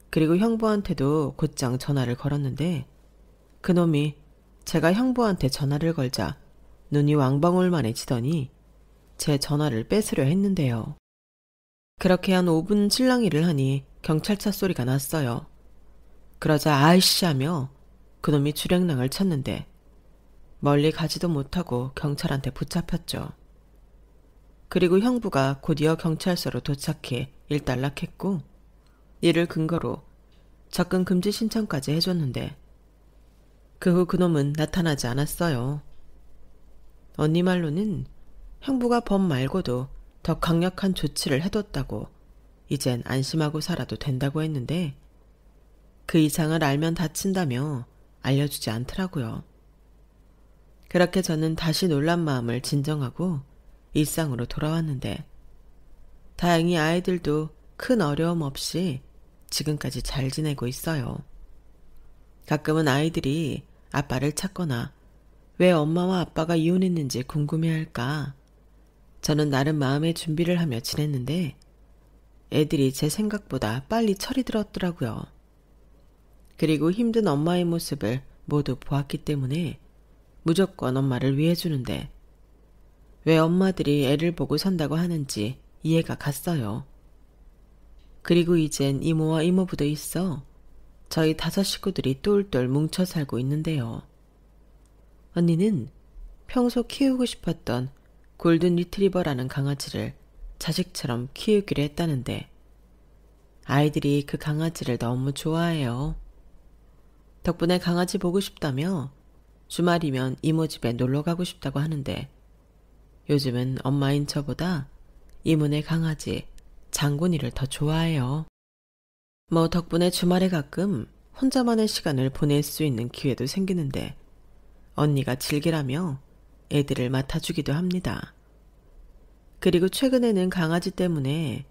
그리고 형부한테도 곧장 전화를 걸었는데 그놈이 제가 형부한테 전화를 걸자 눈이 왕방울만해지더니 제 전화를 뺏으려 했는데요. 그렇게 한 5분 실랑이를 하니 경찰차 소리가 났어요. 그러자 아이씨 하며 그놈이 주랭랑을 쳤는데 멀리 가지도 못하고 경찰한테 붙잡혔죠. 그리고 형부가 곧이어 경찰서로 도착해 일단락했고 이를 근거로 접근 금지 신청까지 해줬는데 그 후 그놈은 나타나지 않았어요. 언니 말로는 형부가 법 말고도 더 강력한 조치를 해뒀다고 이젠 안심하고 살아도 된다고 했는데 그 이상을 알면 다친다며 알려주지 않더라고요. 그렇게 저는 다시 놀란 마음을 진정하고 일상으로 돌아왔는데 다행히 아이들도 큰 어려움 없이 지금까지 잘 지내고 있어요. 가끔은 아이들이 아빠를 찾거나 왜 엄마와 아빠가 이혼했는지 궁금해할까. 저는 나름 마음의 준비를 하며 지냈는데 애들이 제 생각보다 빨리 철이 들었더라고요. 그리고 힘든 엄마의 모습을 모두 보았기 때문에 무조건 엄마를 위해주는데 왜 엄마들이 애를 보고 산다고 하는지 이해가 갔어요. 그리고 이젠 이모와 이모부도 있어 저희 5 식구들이 똘똘 뭉쳐 살고 있는데요. 언니는 평소 키우고 싶었던 골든 리트리버라는 강아지를 자식처럼 키우기로 했다는데 아이들이 그 강아지를 너무 좋아해요. 덕분에 강아지 보고 싶다며 주말이면 이모 집에 놀러 가고 싶다고 하는데 요즘은 엄마인 저보다 이모네 강아지 장군이를 더 좋아해요. 뭐 덕분에 주말에 가끔 혼자만의 시간을 보낼 수 있는 기회도 생기는데 언니가 즐기라며 애들을 맡아주기도 합니다. 그리고 최근에는 강아지 때문에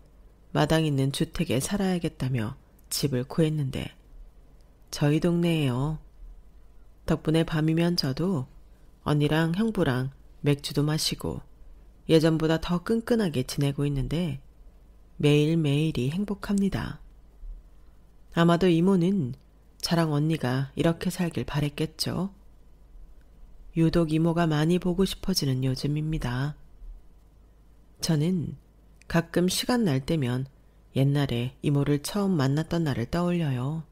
마당 있는 주택에 살아야겠다며 집을 구했는데 저희 동네에요. 덕분에 밤이면 저도 언니랑 형부랑 맥주도 마시고 예전보다 더 끈끈하게 지내고 있는데 매일매일이 행복합니다. 아마도 이모는 저랑 언니가 이렇게 살길 바랬겠죠. 유독 이모가 많이 보고 싶어지는 요즘입니다. 저는 가끔 시간 날 때면 옛날에 이모를 처음 만났던 날을 떠올려요.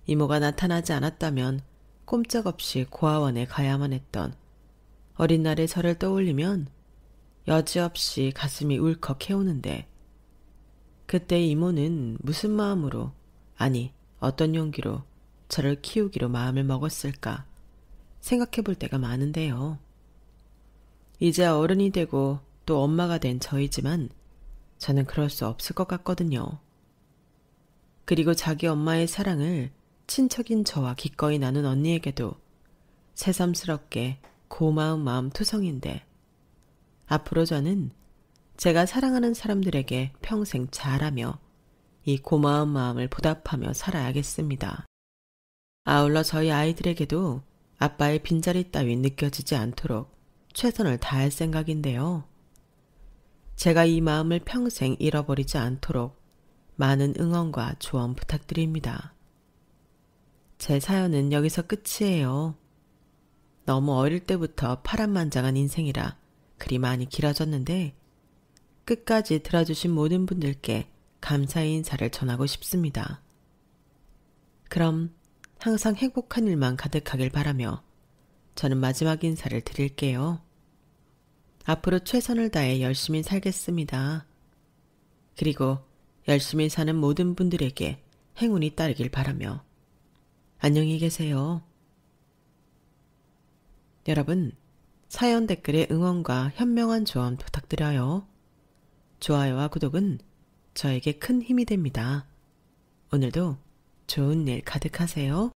이모가 나타나지 않았다면 꼼짝없이 고아원에 가야만 했던 어린 날의 저를 떠올리면 여지없이 가슴이 울컥 해오는데 그때 이모는 무슨 마음으로, 아니 어떤 용기로 저를 키우기로 마음을 먹었을까 생각해 볼 때가 많은데요. 이제 어른이 되고 또 엄마가 된 저이지만 저는 그럴 수 없을 것 같거든요. 그리고 자기 엄마의 사랑을 친척인 저와 기꺼이 나눈 언니에게도 새삼스럽게 고마운 마음 투성인데 앞으로 저는 제가 사랑하는 사람들에게 평생 잘하며 이 고마운 마음을 보답하며 살아야겠습니다. 아울러 저희 아이들에게도 아빠의 빈자리 따윈 느껴지지 않도록 최선을 다할 생각인데요. 제가 이 마음을 평생 잃어버리지 않도록 많은 응원과 조언 부탁드립니다. 제 사연은 여기서 끝이에요. 너무 어릴 때부터 파란만장한 인생이라 그리 많이 길어졌는데 끝까지 들어주신 모든 분들께 감사의 인사를 전하고 싶습니다. 그럼 항상 행복한 일만 가득하길 바라며 저는 마지막 인사를 드릴게요. 앞으로 최선을 다해 열심히 살겠습니다. 그리고 열심히 사는 모든 분들에게 행운이 따르길 바라며 안녕히 계세요. 여러분, 사연 댓글에 응원과 현명한 조언 부탁드려요. 좋아요와 구독은 저에게 큰 힘이 됩니다. 오늘도 좋은 일 가득하세요.